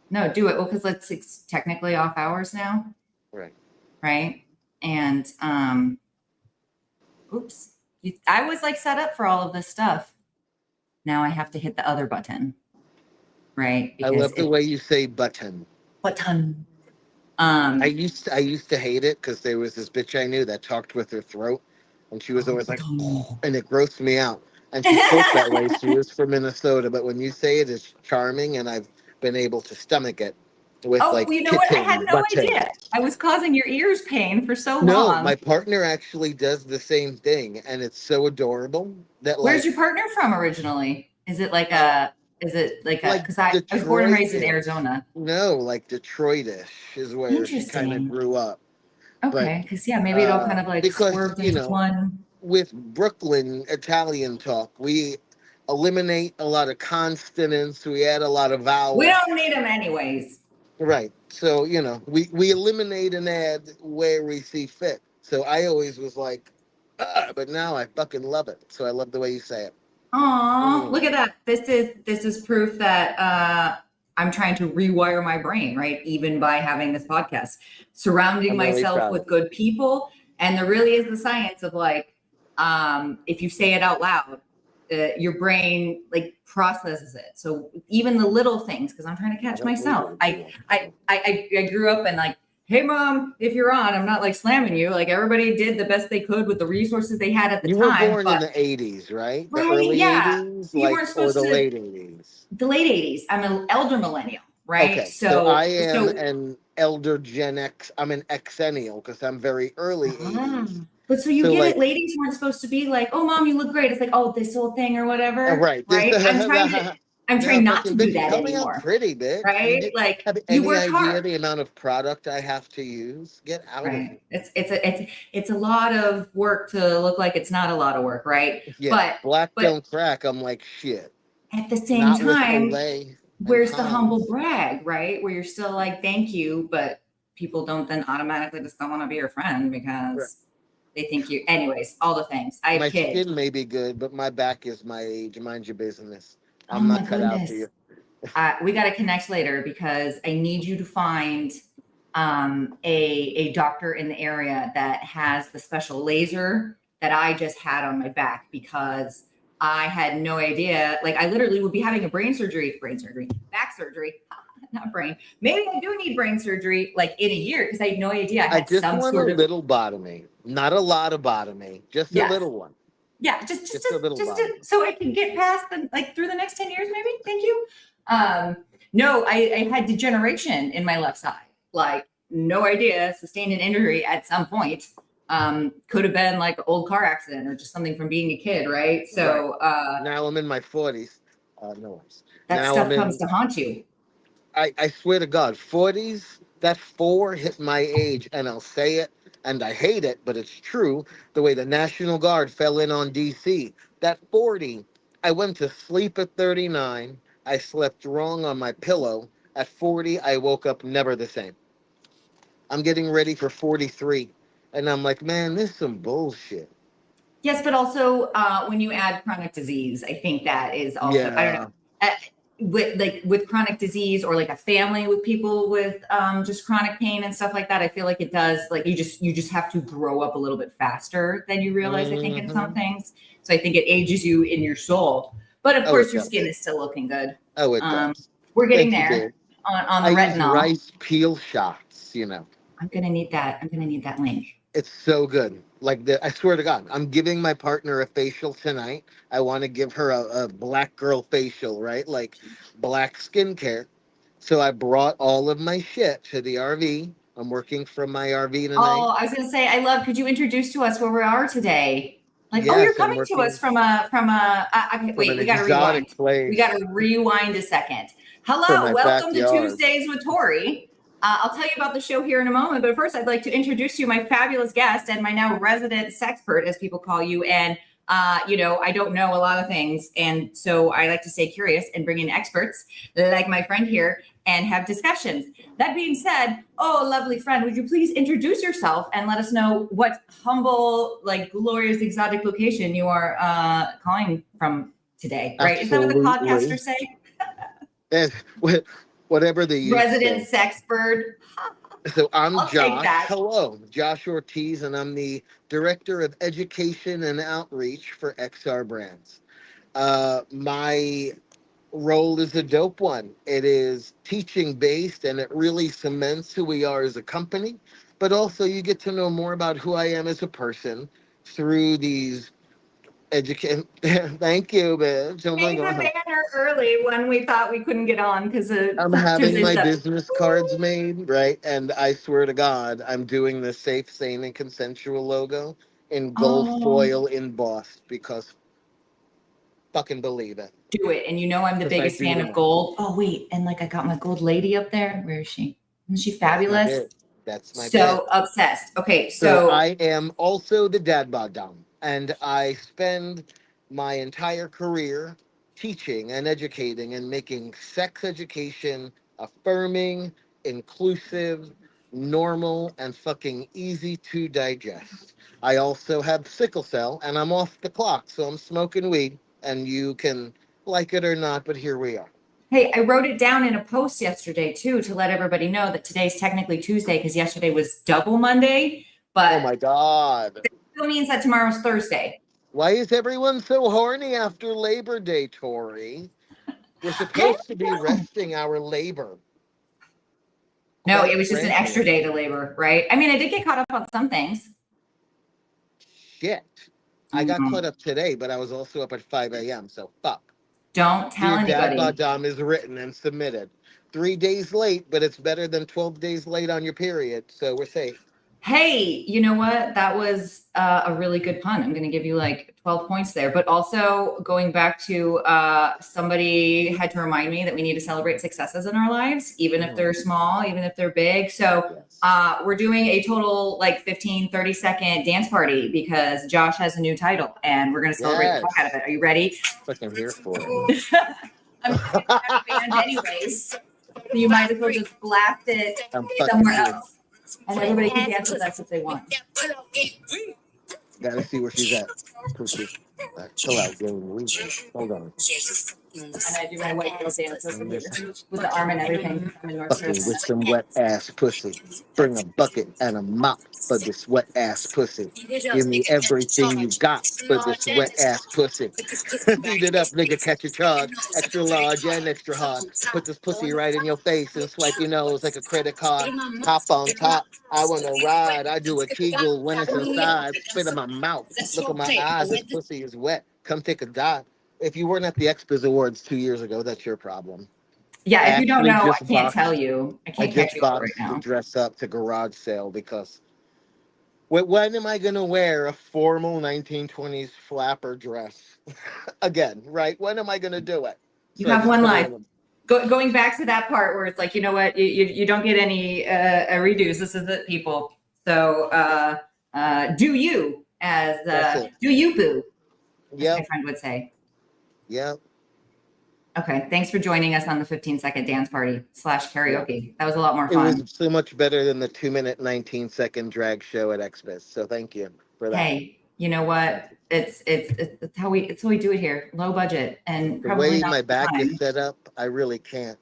No, do it. Well, because it's technically off hours now. Right. Right. And oops. I was like set up for all of this stuff. Now I have to hit the other button. Right. I Because love the way you say button. button. I used to hate it because there was this bitch I knew that talked with her throat, and she was always like, oh, and it grossed me out. And she spoke that way. She was from Minnesota, but when you say it, it's charming, and I've been able to stomach it with Oh, like you know what? I had kitten, no button. idea. I was causing your ears pain for so No, long. my partner actually does the same thing, and it's so adorable that Where's like your partner from originally? Is it like uh, because I was born and raised in Detroit-ish. Arizona. No, like Detroit-ish is where she kind of Interesting. grew up. But Okay, because yeah, maybe it all kind of like because swerved into one. with Brooklyn Italian talk, we eliminate a lot of consonants, we add a lot of We vowels. don't need them anyways. Right. So, we eliminate and add where we see fit. So I always was like, but now I fucking love it. So I love the way you say it. Aw, look Mm. at that. This is proof that I'm trying to rewire my brain, right? Even by having this podcast, surrounding I'm really myself proud with of you. good people. And there really is the science of like, if you say it out loud, your brain like processes it. So even the little things, because I'm trying to I catch don't need myself. anything else. I grew up and like, hey mom, if you're on, I'm not like slamming you. Like everybody did the best they could with the resources they had at the You were time. born in But the 80s, right? The right, early yeah, 80s, you like, weren't or supposed the to. late 80s? The late 80s. I'm an elder millennial, right? Okay, so I am So an elder Gen X. I'm an Xennial because I'm very early 80s. but so you So get it. like, Ladies weren't supposed to be like, oh mom, you look great. It's like, oh, this whole thing or whatever, right, this right? I'm now trying not fucking to do bitch, that tell me I'm anymore, pretty, bitch. You right? Like have you any work idea hard. the amount of product I have to use? Get out of here. Right. It's a lot of work to look like it's not a lot of work, right? Yeah, But black but don't crack. I'm like shit. at the same Not with time, Olay and where's the humble Pons. brag, right? Where you're still like, thank you, but people don't then automatically just don't want to be your friend Right. because they think you, anyways, all the things. I have My kids. skin may be good, but my back is my age. Mind your business. Oh I'm my not cut out for goodness. you. We got to connect later because I need you to find a doctor in the area that has the special laser that I just had on my back because I had no idea. Like I literally would be having a back surgery, not brain. Maybe I do need brain surgery like in a year because I had no idea I I had just some want a sort of, little botomy, not a lot of botomy, just a yes. little one, Yeah, just just just to, a little just to, botomy. so I can get past the like through the next 10 years, maybe. Thank you. Um, no, I had degeneration in my left side. Like no idea, sustained an injury at some point. Could have been like an old car accident or just something from being a kid, right? Right. So Now I'm in my 40s. No worries. that Now I'm stuff comes in. to haunt you. I swear to God, 40s. That four hit my age, and I'll say it, and I hate it, but it's true. The way the National Guard fell in on DC. That 40. I went to sleep at 39. I slept wrong on my pillow. At 40, I woke up never the same. I'm getting ready for 43. And I'm like, man, this is some bullshit. Yes, but also when you add chronic disease, I think that is also, I don't know. Yeah. Uh, with chronic disease or like a family with people with just chronic pain and stuff like that, I feel like it does like you just have to grow up a little bit faster than you realize, I think, in some Hmm. things. So I think it ages you in your soul. But of Oh, it course your skin does. is still looking good. Oh, it Um, does. we're getting Thank you, there dear. on I the use retinol. rice peel shots. I'm gonna need that. I'm gonna need that link. It's so good. Like I swear to God, I'm giving my partner a facial tonight. I want to give her a black girl facial, right? Like black skincare. So I brought all of my shit to the RV. I'm working from my RV tonight. Oh, I was gonna say, I love. Could you introduce to us where we are today? Like, oh, you're Yes, I'm coming to us working from a. Okay, from an wait, we got to rewind. exotic We got place to rewind a second. from Hello, my welcome to backyard. Tuesdays with Tori. I'll tell you about the show here in a moment, but first, I'd like to introduce you my fabulous guest and my now resident sexpert, as people call you. And I don't know a lot of things, and so I like to stay curious and bring in experts like my friend here and have discussions. That being said, oh, lovely friend, would you please introduce yourself and let us know what humble, like glorious, exotic location you are calling from today, right? Is that what the Absolutely. podcasters say? And whatever the youth Resident say. sexpert. So I'm I'll take Josh. that. Hello, Josh Ortiz, and I'm the Director of Education and Outreach for XR Brands. My role is a dope one. It is teaching based, and it really cements who we are as a company. But also, you get to know more about who I am as a person through these education. Thank you, bitch. Oh my Made the god. banner early when we thought we couldn't get on because of I'm having my business cards made, right? And I swear to God, I'm doing the safe, sane, and consensual logo in gold Oh, foil embossed because fucking believe it. do it. And you know I'm the Because I biggest do fan them of all. gold. Oh, wait. And like I got my gold lady up there. Where is she? Isn't she That's my fabulous? bit. That's my bit. So obsessed. Okay, So so I am also the dad bod dom, and I spend my entire career teaching and educating and making sex education affirming, inclusive, normal, and fucking easy to digest. I also have sickle cell, and I'm off the clock, so I'm smoking weed, and you can like it or not, but here we are. hey, I wrote it down in a post yesterday too to let everybody know that today's technically Tuesday because yesterday was double Monday, Oh but my God. still means that tomorrow's Thursday. Why is everyone so horny after Labor Day, Tori? We're I supposed to don't be know. resting our labor. No, Quite it was just an frankly. extra day to labor, right? I mean, I did get caught up on some things. Shit. I got caught up today, but I was also up at 5 a.m., so fuck. Don't tell Dear Dad anybody. Badam is written and submitted. 3 days late, but it's better than 12 days late on your period, so we're safe. Hey, you know what? That was a really good pun. I'm going to give you like 12 points there. But also going back to somebody had to remind me that we need to celebrate successes in our lives, even if they're small, even if they're big. So Yes. we're doing a total like 15, 30-second dance party because Josh has a new title and we're going to celebrate the fuck out of Yes. it. Are you ready? Fucking here for it. I'm going to have a band anyways. So you might as well just blast it I'm fucking somewhere here. else. And everybody can dance with us if they want. Gotta see where she's at. Pussy. Chill out, Jane. Hold on. And I do my white girl dance with the arm and everything. I'm in North Fucking Carolina. with some wet ass pussy. Bring a bucket and a mop for this wet ass pussy. Give me everything you got for this wet ass pussy. Beat it up, nigga, catch a charge. Extra large and extra hard. Put this pussy right in your face and swipe your nose like a credit card. Hop on top. I wanna ride. I do a kegel when it's inside. Spit in my mouth. Look at my eyes. This pussy is wet. Come take a dive. If you weren't at the XBiz Awards 2 years ago, that's your problem. Yeah, I if you don't actually know, I just can't tell boxed. you. I I can't catch just you up right boxed to now. dress up to garage sale because when am I gonna wear a formal 1920s flapper dress again? Right? When am I gonna do it? You So I have just one put it life. in. Going back to that part where it's like, you know what, you don't get any redos. This is it, people. So do you, as That's it. do you boo, as my Yep. friend would say. Yep. Okay, thanks for joining us on the 15-second dance party / Yep. karaoke. That was a lot more It was fun. so much better than the 2 minute 19-second drag show at XBiz. So thank you for that. Hey, you know what? It's how we do it here. Low budget and The probably way not my full back is time. set up, I really can't.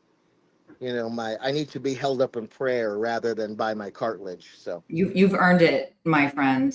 I need to be held up in prayer rather than by my cartilage. So You've earned it, my friend.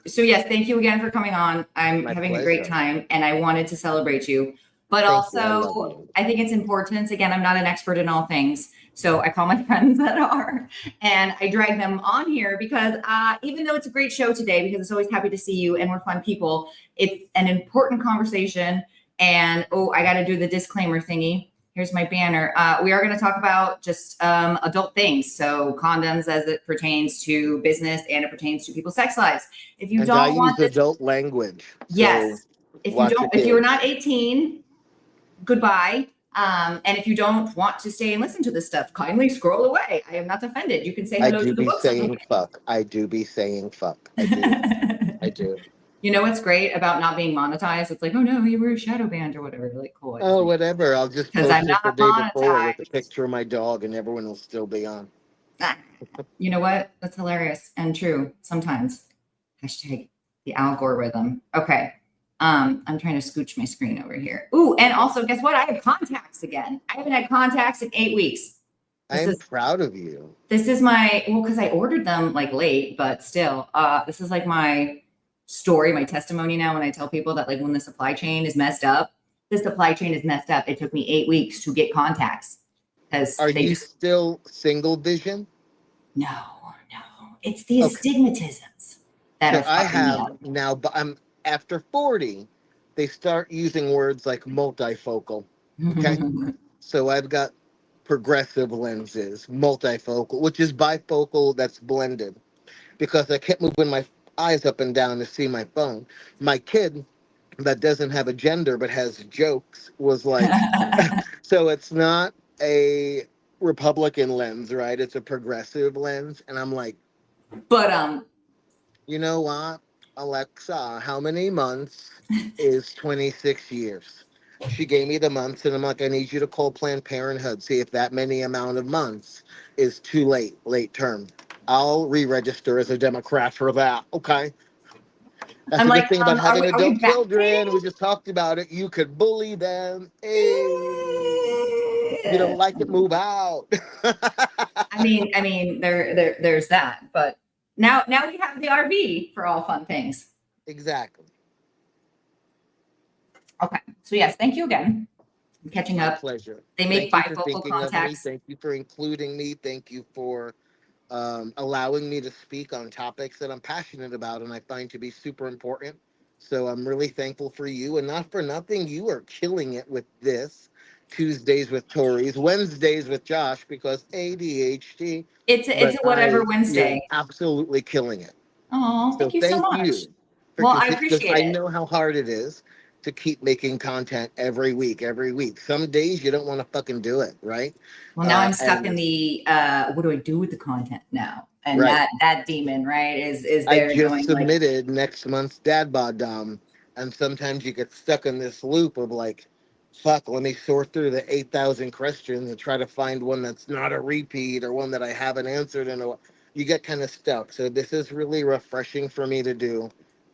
So yes, thank you again for coming on. I'm my having a great pleasure. time and I wanted to celebrate you. But Thank you. I love also you. I think it's important. Again, I'm not an expert in all things. So I call my friends that are and I drag them on here because even though it's a great show today, because it's always happy to see you and we're fun people, it's an important conversation. And I got to do the disclaimer thingy. Here's my banner. We are going to talk about just adult things. So condoms as it pertains to business and it pertains to people's sex lives. If you And I don't want use this, adult language. So yes. If you watch don't, your if you're kids. not 18, goodbye. And if you don't want to stay and listen to this stuff, kindly scroll away. I am not offended. You can say I hello do to the be books. saying fuck. I do be saying fuck. I do. I do. You know what's great about not being monetized? It's like, oh no, you were a shadow banned or whatever. Like, cool. Oh, whatever. I'll just Because post I'm it the not day before with a monetized. picture of my dog and everyone will still be on. You know what? That's hilarious and true sometimes. Hashtag the algorithm. Okay. I'm trying to scooch my screen over here. Ooh, and also guess what? I have contacts again. I haven't had contacts in 8 weeks. I'm proud of you. This is my, well, because I ordered them like late, but still, this is like my story, my testimony now when I tell people that like when the supply chain is messed up, the supply chain is messed up. It took me 8 weeks to get contacts because Are they you just, still single vision? no, it's the Okay. astigmatisms that So are I fucking me have up. now, but I'm after 40, they start using words like multifocal. Okay. So I've got progressive lenses, multifocal, which is bifocal that's blended because I kept moving my eyes up and down to see my phone. My kid that doesn't have a gender but has jokes was like, so it's not a Republican lens, right? It's a progressive lens. And I'm like, But you know what, Alexa, how many months is 26 years? She gave me the months, and I'm like, I need you to call Planned Parenthood, see if that many amount of months is too late term. I'll re register as a Democrat for that. Okay. That's I'm a good like, thing about having are we adult children. We backdating? just talked about it. You could bully them. Hey, you don't like it, move out. There's that, but now we have the RV for all fun things. Exactly. Okay, so yes, thank you again. I'm catching My up. pleasure. They make Thank you for bifocal thinking of me. contacts. Thank you for including me. Thank you for allowing me to speak on topics that I'm passionate about and I find to be super important. So I'm really thankful for you. And not for nothing, you are killing it with this. Tuesdays with Tori's, Wednesdays with Josh because ADHD. It's But a whatever you're Wednesday. absolutely killing it. Oh, So thank you so thank much. you for Well, I because appreciate I it. know how hard it is to keep making content every week, every week. Some days you don't want to fucking do it, right? Well, now I'm stuck in And the what do I do with the content now? And right. that demon, right, is I there just going like, submitted next month's dad bod and sometimes you get stuck in this loop of like, fuck, let me sort through the 8,000 questions and try to find one that's not a repeat or one that I haven't answered in a while. You get kind of stuck. So this is really refreshing for me to do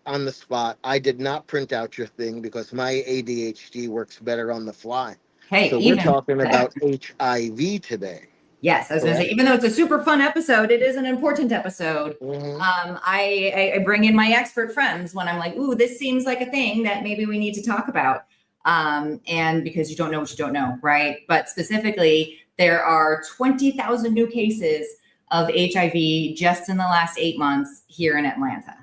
on the spot. I did not print out your thing because my ADHD works better on the fly. hey, So we're even talking better. about HIV today, Yes, I was going to say, correct? even though it's a super fun episode, it is an important episode. Mm-hmm. I bring in my expert friends when I'm like, ooh, this seems like a thing that maybe we need to talk about. And because you don't know what you don't know, right? But specifically, there are 20,000 new cases of HIV just in the last 8 months here in Atlanta.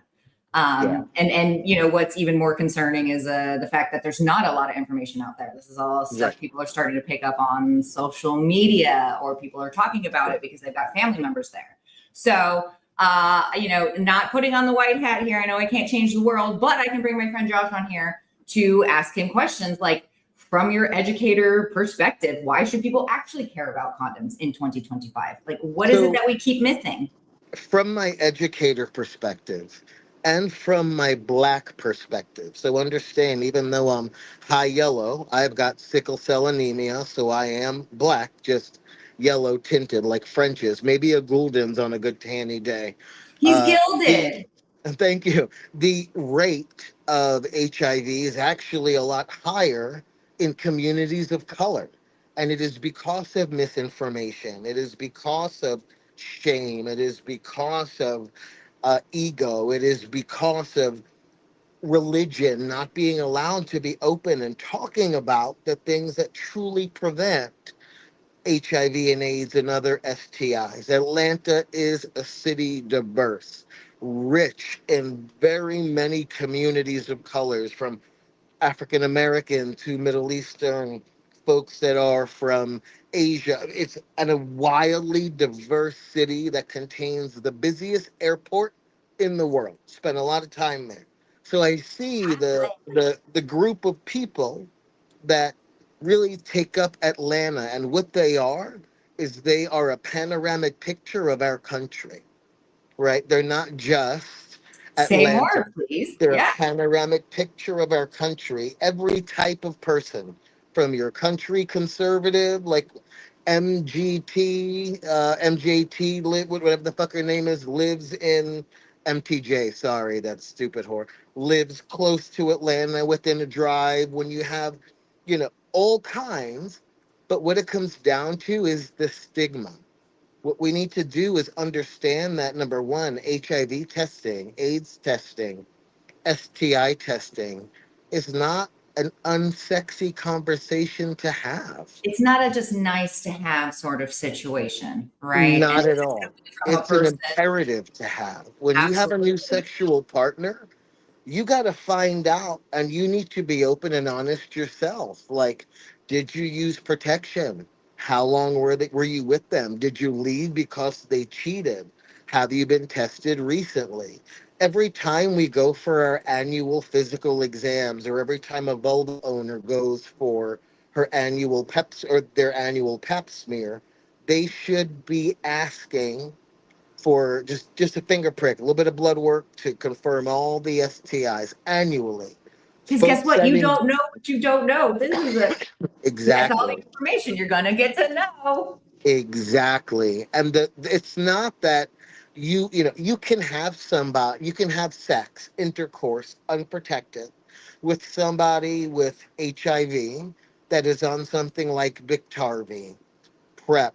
Yeah. And what's even more concerning is the fact that there's not a lot of information out there. This is all Right. stuff people are starting to pick up on social media, or people are talking about it because they've got family members there. So, not putting on the white hat here. I know I can't change the world, but I can bring my friend Josh on here to ask him questions like, from your educator perspective, why should people actually care about condoms in 2025? Like, what is it So that we keep missing? from my educator perspective and from my black perspective. So understand, even though I'm high yellow, I've got sickle cell anemia, so I am black, just yellow tinted like French's, maybe a Gulden's on a good tanny day. He's Uh, the gilded. Thank you. The rate of HIV is actually a lot higher in communities of color. And it is because of misinformation. It is because of shame. It is because of ego. It is because of religion not being allowed to be open and talking about the things that truly prevent HIV and AIDS and other STIs. Atlanta is a city diverse, rich in very many communities of colors, from African American to Middle Eastern folks that are from Asia. It's a wildly diverse city that contains the busiest airport in the world. Spent a lot of time there. So I see the group of people that really take up Atlanta, and what they are is they are a panoramic picture of our country, right? They're not just Say Atlanta. more, please. They're a Yeah. panoramic picture of our country. Every type of person, from your country conservative, like MGT, MJT, whatever the fuck her name is, lives in MTJ, sorry, that stupid whore, lives close to Atlanta within a drive when you have, all kinds. But what it comes down to is the stigma. What we need to do is understand that number one, HIV testing, AIDS testing, STI testing is not an unsexy conversation to have. It's not a just nice to have sort of situation, right? And Not this at is all. coming from a It's an person, imperative to have. When you have a new absolutely. sexual partner, you got to find out and you need to be open and honest yourself. Like, did you use protection? How long were you with them? Did you leave because they cheated? Have you been tested recently? Every time we go for our annual physical exams, or every time a vulva owner goes for her annual peps or their annual pap smear, they should be asking for just a finger prick, a little bit of blood work to confirm all the STIs annually. Because guess Folks what? You sending don't know what you don't know. This is that's all the exactly, information you're gonna get to know. exactly, and it's not that you can have somebody, you can have sex intercourse unprotected with somebody with HIV that is on something like Biktarvy, PrEP,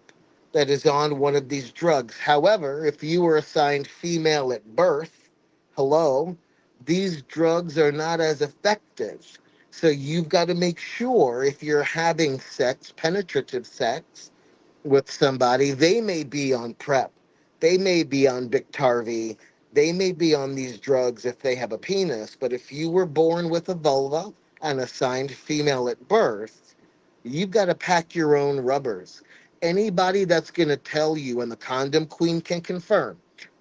that is on one of these drugs. However, if you were assigned female at birth, hello, these drugs are not as effective. So you've got to make sure if you're having sex, penetrative sex with somebody, they may be on PrEP, they may be on Biktarvy, they may be on these drugs if they have a penis. But if you were born with a vulva and assigned female at birth, you've got to pack your own rubbers. Anybody that's going to tell you, and the condom queen can confirm,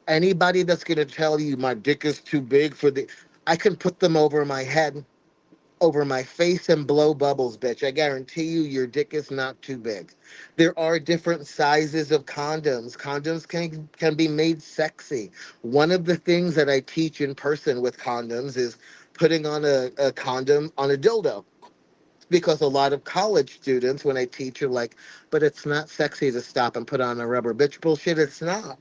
anybody that's going to tell you my dick is too big for the, I can put them over my head, over my face, and blow bubbles, bitch. I guarantee you, your dick is not too big. There are different sizes of condoms. Condoms can be made sexy. One of the things that I teach in person with condoms is putting on a condom on a dildo, because a lot of college students, when I teach, are like, but it's not sexy to stop and put on a rubber. Bitch, bullshit, it's not.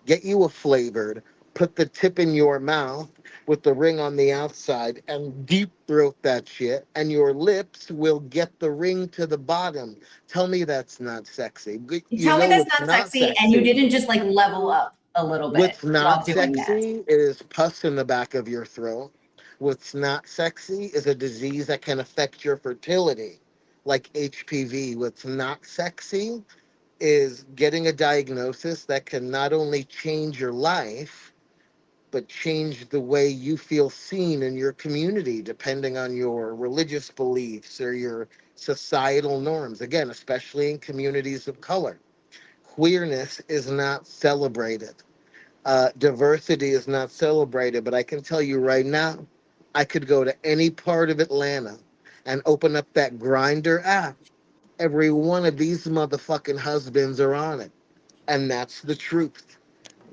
Get you a flavored, put the tip in your mouth with the ring on the outside and deep throat that shit, and your lips will get the ring to the bottom. Tell me that's not sexy. You You tell me know that's what's not not sexy, and you sexy? didn't just like level up a little bit What's not while doing that. sexy is pus in the back of your throat. What's not sexy is a disease that can affect your fertility, like HPV. What's not sexy is getting a diagnosis that can not only change your life, but change the way you feel seen in your community, depending on your religious beliefs or your societal norms. Again, especially in communities of color, queerness is not celebrated. Diversity is not celebrated. But I can tell you right now, I could go to any part of Atlanta and open up that Grinder app. Every one of these motherfucking husbands are on it. And that's the truth.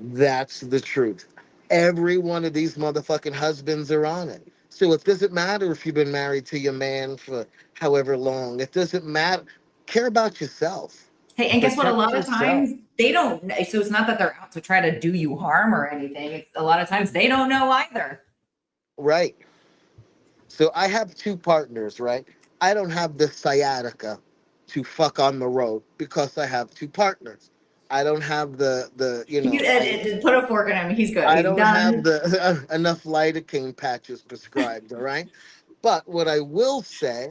That's the truth. Every one of these motherfucking husbands are on it. So it doesn't matter if you've been married to your man for however long. It doesn't matter. Care about yourself. Hey, and guess what? A Protect lot of yourself. times they don't. So it's not that they're out to try to do you harm or anything. It's a lot of times they don't know either. Right. So I have two partners, right? I don't have the sciatica to fuck on the road because I have two partners. I don't have You put a fork in him. He's good. I He's don't have done. the enough lidocaine patches prescribed, all right? But what I will say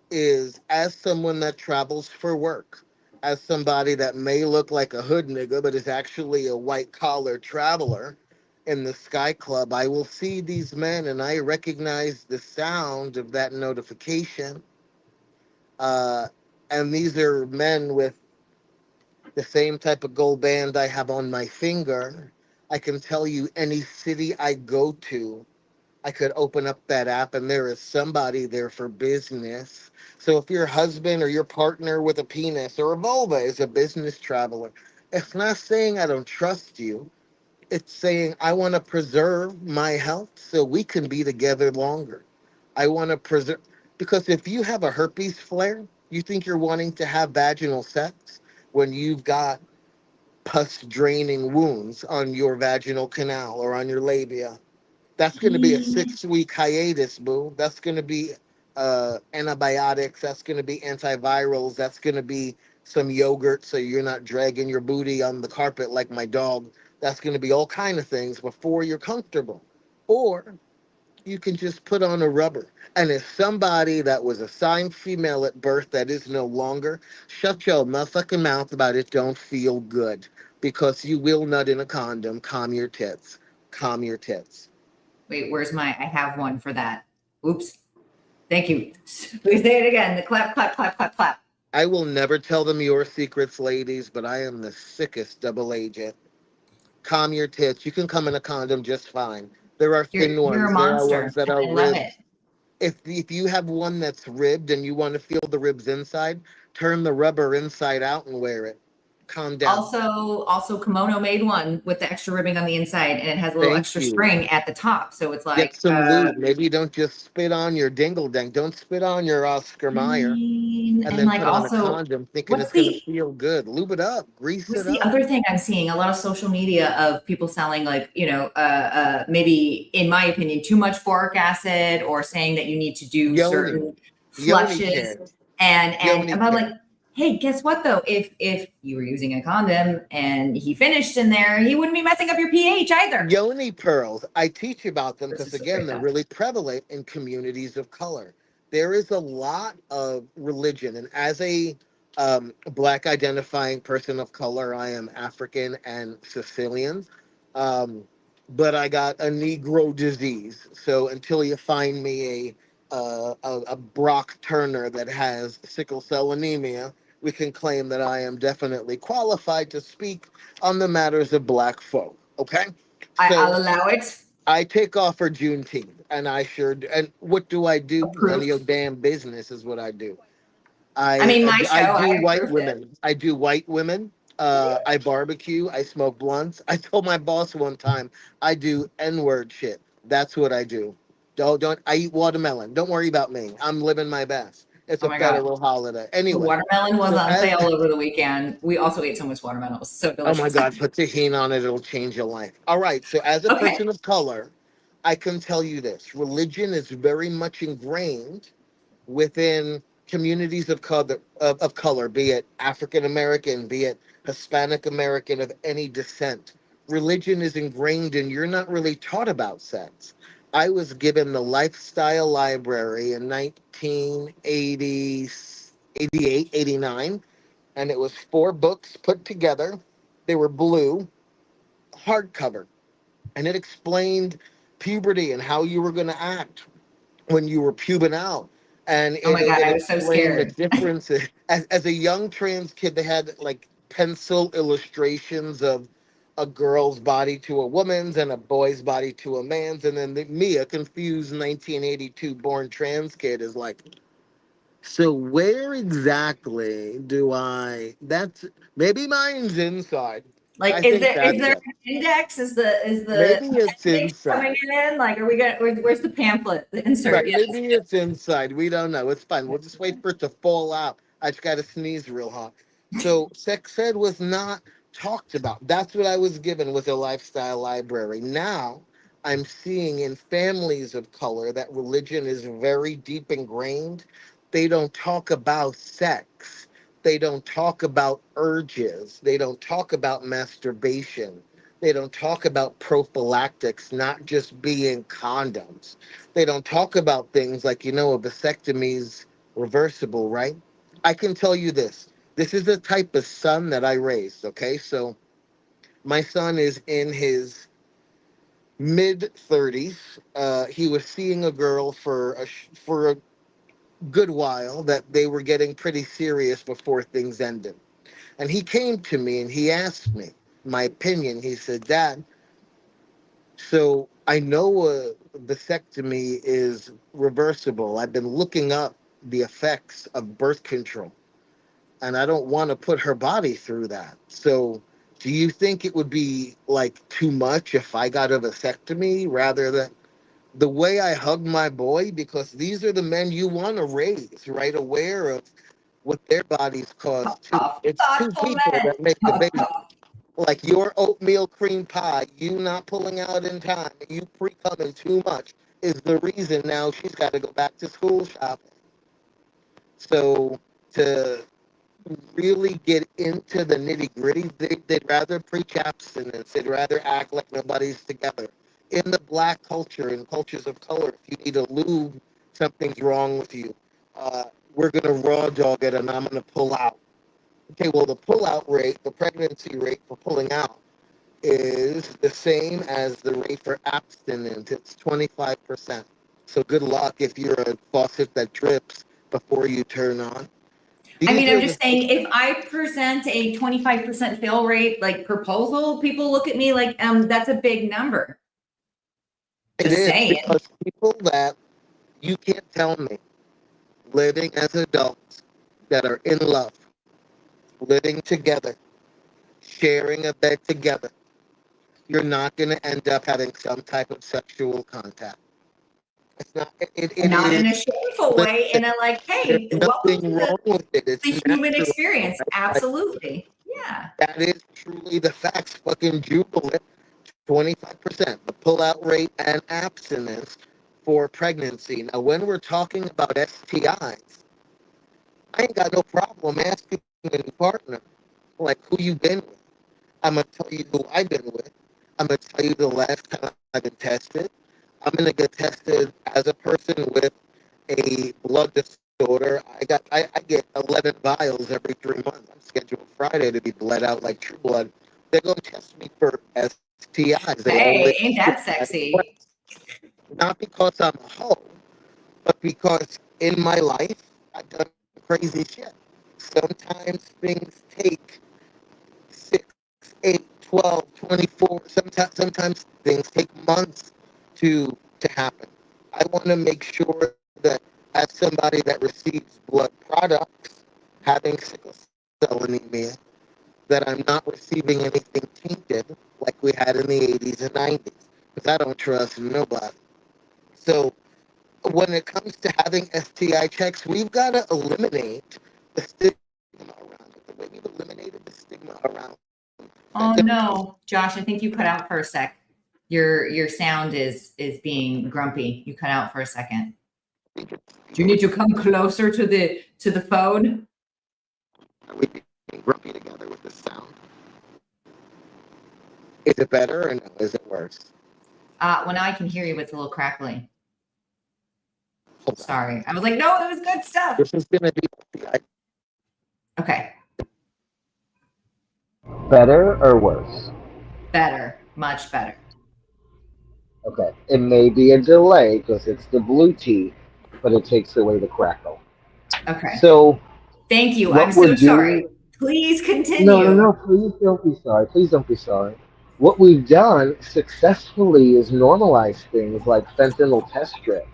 is, as someone that travels for work, as somebody that may look like a hood nigga but is actually a white collar traveler in the Sky Club, I will see these men and I recognize the sound of that notification. Uh, and these are men with the same type of gold band I have on my finger. I can tell you any city I go to, I could open up that app and there is somebody there for business. So if your husband or your partner with a penis or a vulva is a business traveler, it's not saying I don't trust you. It's saying I want to preserve my health so we can be together longer. I want to preserve, because if you have a herpes flare, you think you're wanting to have vaginal sex when you've got pus draining wounds on your vaginal canal or on your labia. That's going to be a 6 week hiatus, boo. That's going to be antibiotics. That's going to be antivirals. That's going to be some yogurt so you're not dragging your booty on the carpet like my dog. That's going to be all kind of things before you're comfortable. Or you can just put on a rubber. And if somebody that was assigned female at birth that is no longer, shut your motherfucking mouth about it. Don't feel good because you will nut in a condom. Calm your tits. Calm your tits. Wait, where's my? I have one for that. Oops. Thank you. Please say it again. The clap, clap, clap, clap, clap. I will never tell them your secrets, ladies, but I am the sickest double agent. Calm your tits. You can come in a condom just fine. There are thin You're a ones. There are monster. ones that are I love ribbed. it. If you have one that's ribbed and you want to feel the ribs inside, turn the rubber inside out and wear it. Calm down. Also, Kimono made one with the extra ribbing on the inside, and it has a little Thank extra you. string at the top. So it's Get like, some lube. Maybe don't just spit on your dingle dang. Don't spit on your Oscar Mayer and and then like put on a also, condom thinking what's it's going to the feel good. Lube it up. Grease what's it the up. other thing I'm seeing? A lot of social media of people selling like, maybe in my opinion, too much boric acid, or saying that you need to do Yoni. certain Yoni flushes. care. And Yoni I'm care. like, hey, guess what though? If you were using a condom and he finished in there, he wouldn't be messing up your pH either. Yoni pearls. I teach about them This because, is so again, great. they're really prevalent in communities of color. There is a lot of religion. And as a Black identifying person of color, I am African and Sicilian. Um, but I got a Negro disease. So until you find me a Brock Turner that has sickle cell anemia, we can claim that I am definitely qualified to speak on the matters of Black folk. Okay? I'll So allow it. I take off for Juneteenth, and I sure do. And what do I do? None of your Approved. damn business is what I do. I mean, my show, I I do white approved it. women. I do white women. I barbecue. I smoke blunts. I told my boss one time I do N-word shit. That's what I do. Don't. I eat watermelon. Don't worry about me. I'm living my best. It's Oh a my God. federal holiday. The Anyway, watermelon was so on as sale over the weekend. We also ate so much watermelon. It was so oh my delicious. God, put tahini on it, it'll change your life. All right, so as a Okay. person of color, I can tell you this religion is very much ingrained within communities of color, be it African American, be it Hispanic American of any descent. Religion is ingrained, and you're not really taught about sex. I was given the lifestyle library in 1980, 88, 89, and it was 4 books put together. They were blue, hardcover, and it explained puberty and how you were going to act when you were pubing out. And Oh my God, it I was so explained the scared. differences. As a young trans kid, they had like pencil illustrations of a girl's body to a woman's and a boy's body to a man's. And then me, a confused 1982 born trans kid, is like, so where exactly do I? That's maybe mine's inside. I Like, think is that's there it. an index? Is the Maybe it's appendix coming inside. in? Like, are we gonna? Where's the pamphlet? The insert? Right, Yes. maybe it's inside. We don't know. It's fine. We'll just wait for it to fall out. I just got to sneeze real hard. So sex ed was not talked about. That's what I was given with a lifestyle library. Now I'm seeing in families of color that religion is very deep ingrained. They don't talk about sex. They don't talk about urges. They don't talk about masturbation. They don't talk about prophylactics, not just being condoms. They don't talk about things like, a vasectomy's reversible, right? I can tell you this. This is the type of son that I raised, okay? So my son is in his mid 30s. He was seeing a girl for a good while that they were getting pretty serious before things ended. And he came to me and he asked me my opinion. He said, Dad, so I know a vasectomy is reversible. I've been looking up the effects of birth control, and I don't want to put her body through that. So, do you think it would be like too much if I got a vasectomy rather than the way I hug my boy? Because these are the men you want to raise, right? Aware of what their bodies cause too. It's two Thoughtful people men. that make the baby. Like your oatmeal cream pie, you not pulling out in time, you pre-coming too much is the reason now she's got to go back to school shopping. So to really get into the nitty gritty, they'd rather preach abstinence. They'd rather act like nobody's together. In the black culture and cultures of color, if you need a lube, something's wrong with you. We're going to raw dog it and I'm going to pull out. Okay, well, the pull out rate, the pregnancy rate for pulling out is the same as the rate for abstinence. It's 25%. So good luck if you're a faucet that drips before you turn on. I These mean, I'm are the just saying, if I present a 25% fail rate, like proposal, people look at me like, that's a big number. it Just is saying. because people that you can't tell me living as adults that are in love, living together, sharing a bed together, you're not going to end up having some type of sexual contact. It's not. It Not in a is. shameful way, in a like, There's hey, welcome to nothing wrong with it. It's the human natural. experience. Like, Absolutely. Yeah. that is truly the facts. Fucking jubilant. 25%, the pullout rate and abstinence for pregnancy. Now, when we're talking about STIs, I ain't got no problem asking a new partner, like who you been with. I'm gonna tell you who I've been with. I'm gonna tell you the last time I've been tested. I'm gonna get tested as a person with a blood disorder. I get 11 vials every 3 months. I'm scheduled Friday to be bled out like True Blood. They're gonna test me for STIs. They always Hey, ain't do. that sexy? Not because I'm a hoe, but because in my life I've done crazy shit. Sometimes things take 6, 8, 12, 24. Sometimes things take months to happen. I want to make sure that as somebody that receives blood products, having sickle cell anemia, that I'm not receiving anything tainted like we had in the 80s and 90s, because I don't trust nobody. So when it comes to having STI checks, we've got to eliminate the stigma around it, the way we've eliminated the stigma around Oh it. no, Josh, I think you cut out for a sec. Your sound is being grumpy. You cut out for a second. Do you need to come closer to the phone? Are we being grumpy together with this sound? Is it better or no? Is it worse? Well, now I can hear you, but it's a little crackly. Hold on. Sorry. I was like, no, it was good stuff. This is going to be Okay. Better or worse? Better. Much better. Okay. It may be a delay because it's the blue tea, but it takes away the crackle. Okay. So Thank you. I'm what so we're sorry. doing? Please No, no, continue. no. Please don't be sorry. Please don't be sorry. What we've done successfully is normalize things like fentanyl test strips.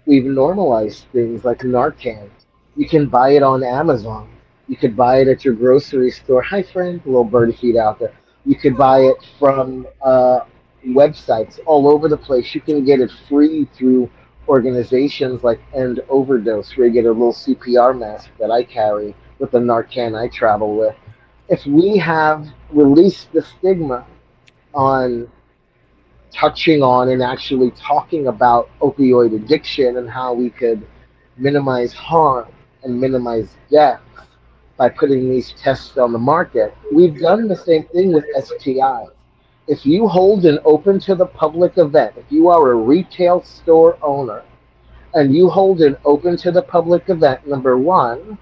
We've normalized things like Narcan. You can buy it on Amazon. You could buy it at your grocery store. Hi, friend. Little birdie feet out there. You could buy it from websites all over the place. You can get it free through organizations like End Overdose, where you get a little CPR mask that I carry with the Narcan I travel with. If we have released the stigma on touching on and actually talking about opioid addiction and how we could minimize harm and minimize deaths by putting these tests on the market, we've done the same thing with STIs. If you hold an open to the public event, if you are a retail store owner and you hold an open to the public event, number one,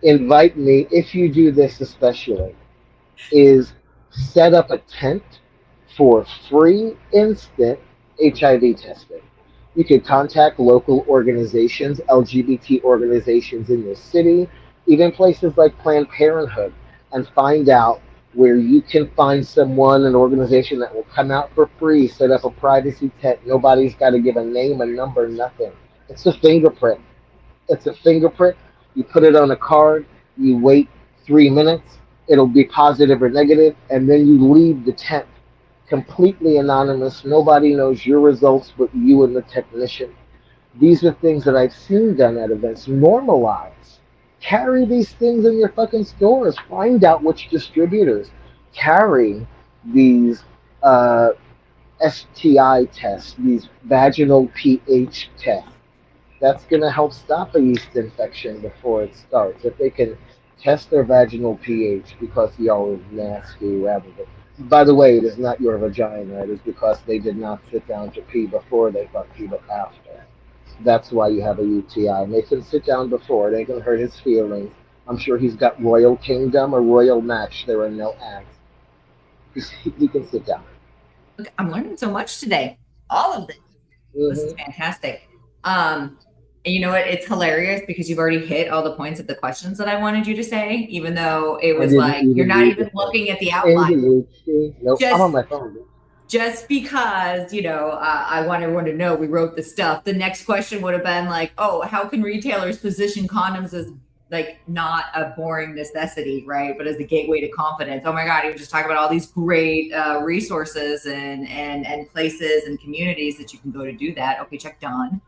invite me if you do this especially is set up a tent for free instant HIV testing. You could contact local organizations, LGBT organizations in your city, even places like Planned Parenthood, and find out where you can find someone, an organization that will come out for free, set up a privacy tent. Nobody's got to give a name, a number, nothing. It's a fingerprint. It's a fingerprint. You put it on a card. You wait 3 minutes. It'll be positive or negative, and then you leave the tent completely anonymous. Nobody knows your results but you and the technician. These are things that I've seen done at events. Normalize. Carry these things in your fucking stores. Find out which distributors. carry these uh, STI tests, these vaginal pH tests. That's going to help stop a yeast infection before it starts. If they can test their vaginal pH because y'all is nasty rather than. By the way, it is not your vagina. It is because they did not sit down to pee before they got pee but after. That's why you have a UTI. And they can sit down before. They can hurt his feelings. I'm sure he's got Royal Kingdom or Royal Match. There are no ads. He can sit down. Look, I'm learning so much today. All of this. This is fantastic. And you know what? It's hilarious because you've already hit all the points of the questions that I wanted you to say, even though it was like you're not even looking at the outline. Nope, I'm on my phone. Just because, I want everyone to know we wrote the stuff. The next question would have been like, oh, how can retailers position condoms as like not a boring necessity, right? But as a gateway to confidence. Oh my God, you just talk about all these great resources and places and communities that you can go to do that. Okay, check done.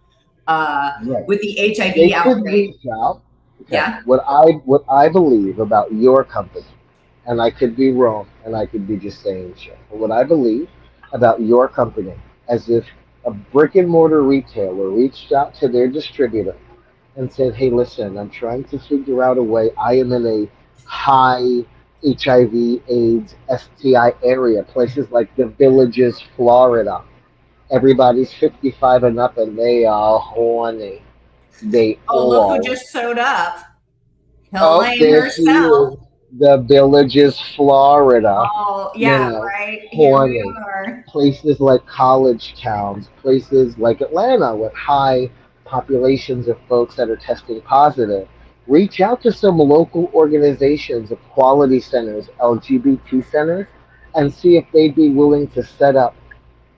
Right. With the HIV They outbreak. could reach out. Okay. Yeah. What I believe about your company, and I could be wrong, and I could be just saying shit. But what I believe about your company, as if a brick and mortar retailer reached out to their distributor and said, "Hey, listen, I'm trying to figure out a way. I am in a high HIV/AIDS STI area, places like the Villages, Florida. Everybody's 55 and up, and they are horny. They Oh, look who all. just showed up. Oh, Helene there she herself. is. The Villages, Florida. Oh, You yeah, know, right. Here we horny. are. Places like college towns, places like Atlanta with high populations of folks that are testing positive. Reach out to some local organizations, equality centers, LGBT centers, and see if they'd be willing to set up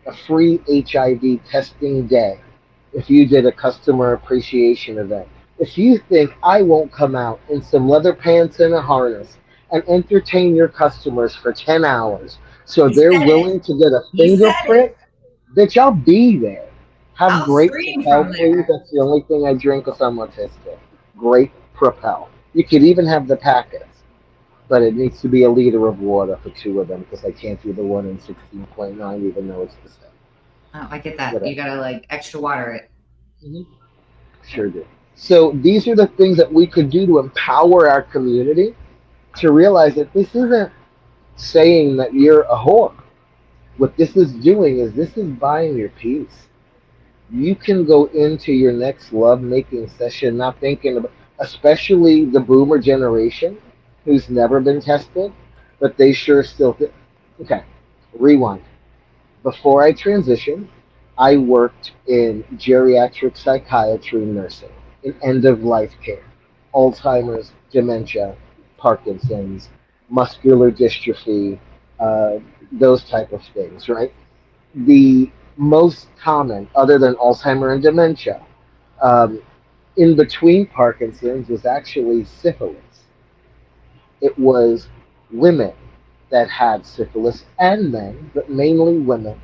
a free HIV testing day if you did a customer appreciation event. If you think I won't come out in some leather pants and a harness and entertain your customers for 10 hours so He they're said it. willing to get a He said fingerprint, it. bitch, I'll be there. Have I'll great scream Propel, from please. there. That's the only thing I drink if I'm autistic. Great Propel. You could even have the packets, but it needs to be a liter of water for two of them because I can't do the one in 16.9 even though it's the same. Oh, I get that. Whatever. You gotta like extra water it. Mhm. Sure do. So these are the things that we could do to empower our community to realize that this isn't saying that you're a whore. What this is doing is this is buying your peace. You can go into your next love making session not thinking about, especially the boomer generation who's never been tested, but they sure still think. Okay, rewind. Before I transitioned, I worked in geriatric psychiatry nursing, in end of life care, Alzheimer's, dementia, Parkinson's, muscular dystrophy, those type of things, right? The most common, other than Alzheimer and dementia, um, in between Parkinson's was actually syphilis. It was women that had syphilis and men, but mainly women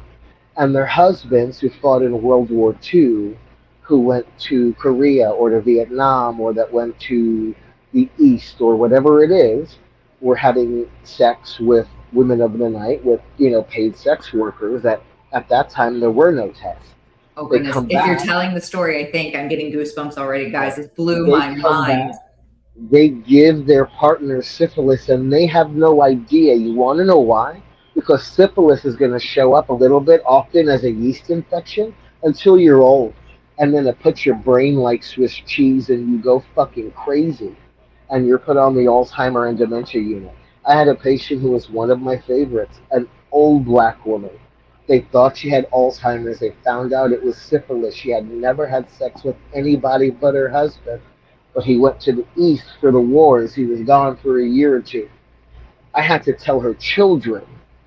and their husbands who fought in World War II, who went to Korea or to Vietnam or that went to the East or whatever it is, were having sex with women of the night with paid sex workers. That at that time there were no tests. Oh They goodness. come If you're back. telling the story, I think I'm getting goosebumps already, guys. It blew They my come mind. back. They give their partner syphilis and they have no idea. You want to know why? Because syphilis is going to show up a little bit often as a yeast infection until you're old. And then it puts your brain like Swiss cheese and you go fucking crazy. And you're put on the Alzheimer and dementia unit. I had a patient who was one of my favorites, an old black woman. They thought she had Alzheimer's. They found out it was syphilis. She had never had sex with anybody but her husband, but he went to the East for the wars. He was gone for a year or two. I had to tell her children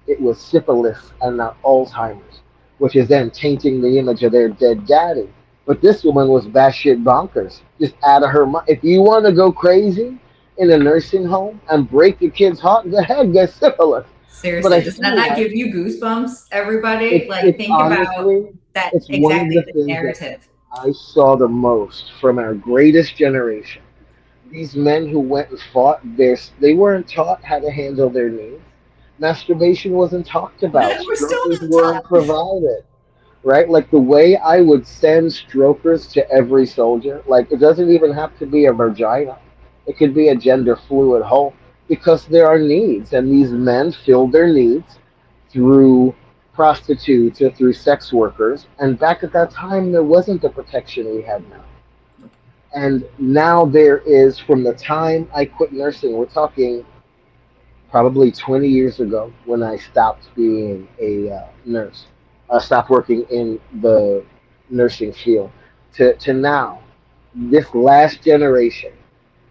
it was syphilis and not Alzheimer's, which is then tainting the image of their dead daddy. But this woman was batshit bonkers, just out of her mind. If you want to go crazy in a nursing home and break your kid's heart, go ahead, get syphilis. But I Seriously, does that feel not like give you goosebumps, everybody? Like, it's think about honestly, that it's one of exactly the the things that narrative. I saw the most from our greatest generation. These men who went and fought, they weren't taught how to handle their needs. Masturbation wasn't talked about. We're still Strokers on the weren't top. provided, right? Like the way I would send strokers to every soldier, like it doesn't even have to be a vagina. It could be a gender fluid hole because there are needs, and these men fill their needs through prostitutes or through sex workers. And back at that time, there wasn't the protection we have now. And now there is, from the time I quit nursing, we're talking probably 20 years ago when I stopped being a nurse, stopped working in the nursing field, to now, this last generation,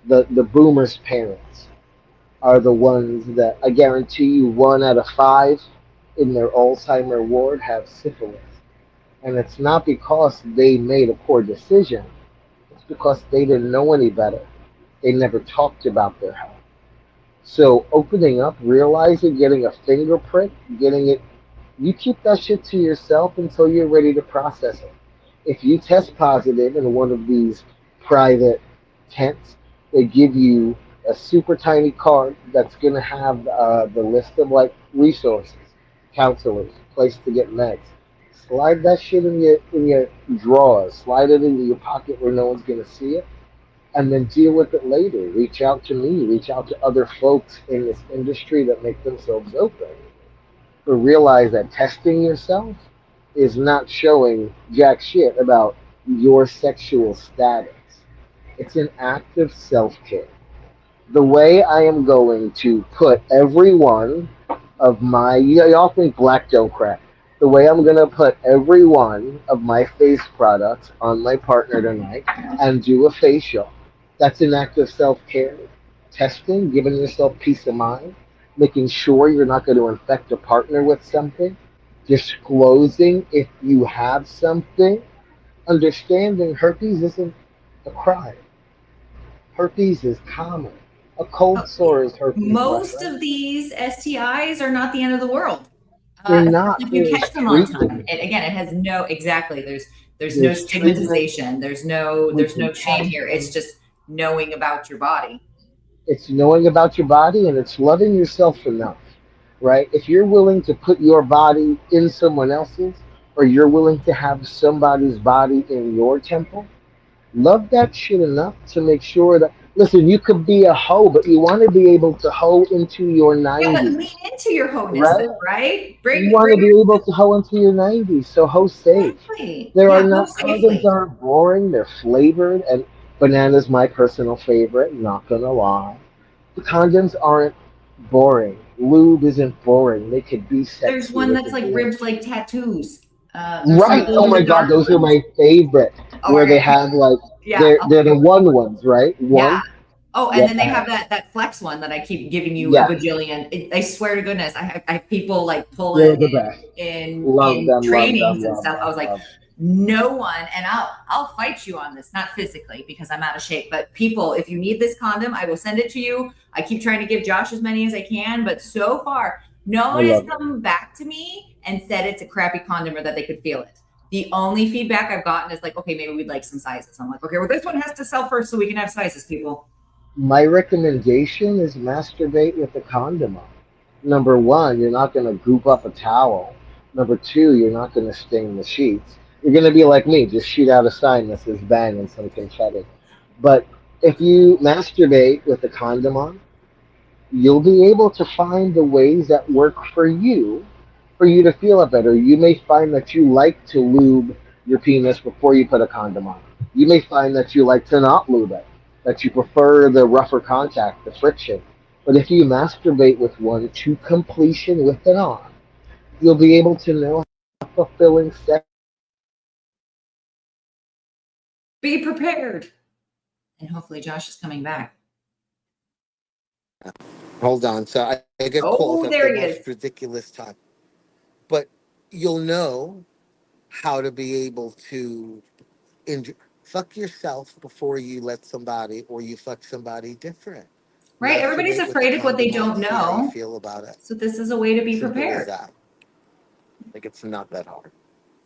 the boomers' parents are the ones that I guarantee you 1 out of 5 in their Alzheimer ward have syphilis. And it's not because they made a poor decision, it's because they didn't know any better. They never talked about their health. So opening up, realizing, getting a fingerprint, getting it, you keep that shit to yourself until you're ready to process it. If you test positive in one of these private tents, they give you a super tiny card that's going to have the list of like resources, counselors, place to get meds. Slide that shit in your drawers. Slide it into your pocket where no one's going to see it, and then deal with it later. Reach out to me, reach out to other folks in this industry that make themselves open. But realize that testing yourself is not showing jack shit about your sexual status. It's an act of self care. The way I am going to put every one of my, y'all think black don't crack. The way I'm going to put every one of my face products on my partner tonight and do a facial. That's an act of self care. Testing, giving yourself peace of mind, making sure you're not going to infect a partner with something, disclosing if you have something, understanding herpes isn't a crime. Herpes is common. A cold sore is herpes, my Most friend. of these STIs are not the end of the world. They're Especially not. if you There's catch them on time. treatment. It, again, it has no exactly. There's no There's treatment. stigmatization. We There's can no shame test here. It's them. just knowing about your body. It's knowing about your body and it's loving yourself enough, right? If you're willing to put your body in someone else's, or you're willing to have somebody's body in your temple, love that shit enough to make sure that, listen, you could be a hoe, but you want to be able to hoe into your Yeah, but lean 90s, into your wholeness, right? then, right? You Bring want to bring be able to hoe into your 90s, so hoe safe. exactly. There are Yeah, move not, condoms safely. aren't boring, they're flavored, and banana's my personal favorite, not gonna lie. The condoms aren't boring. Lube isn't boring. They could be There's sexy, one they that's could like be ribs like tattoos. There's some right. glow Oh in my the god, dark those are ones. my favorite. Oh, Where they okay. have like Yeah. they're the one ones, right? Yeah. One. Oh, and then they Yeah. have that flex one that I keep giving you a Yes. bajillion. I swear to goodness, I have people like pull They're it the best. Love in them, love them, trainings and love stuff. I them, was like, love. no one, and I'll fight you on this, not physically because I'm out of shape, but people, if you need this condom, I will send it to you. I keep trying to give Josh as many as I can, but so far, no I one has love it. come back to me and said it's a crappy condom or that they could feel it. The only feedback I've gotten is like, okay, maybe we'd like some sizes. I'm like, okay, well, this one has to sell first so we can have sizes, people. My recommendation is masturbate with a condom on. Number one, you're not going to goop up a towel. Number two, you're not going to stain the sheets. You're going to be like me, just shoot out a sign that says bang and some confetti. But if you masturbate with a condom on, you'll be able to find the ways that work for you to feel it better. You may find that you like to lube your penis before you put a condom on. You may find that you like to not lube it, that you prefer the rougher contact, the friction. But if you masturbate with one to completion with it on, you'll be able to know how fulfilling sex. Be prepared. And hopefully Josh is coming back. Hold on. So I get calls Oh, at the there he is. most ridiculous time. But you'll know how to be able to fuck yourself before you let somebody or you fuck somebody different. Right? Everybody's Masturbate with a afraid of what they condom on, don't see how you know. feel about it. So this is a way to be Simple as prepared. that. Like it's not that hard.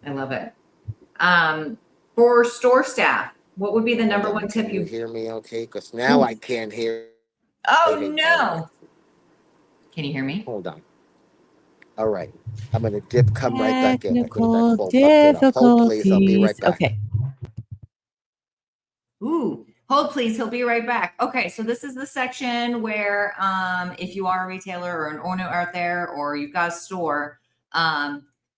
I love it. For store staff, what would be the Hold number on. one tip Can you you? hear me okay? Because now I can't hear. I Oh hate that. no. Can you hear me? Hold on. All right. I'm gonna dip, come right back in. I put it back Technical full, fucked it up. Hold please, I'll be right difficulties. back. Okay. Ooh, hold please, he'll be right back. Okay, so this is the section where if you are a retailer or an owner out there or you've got a store,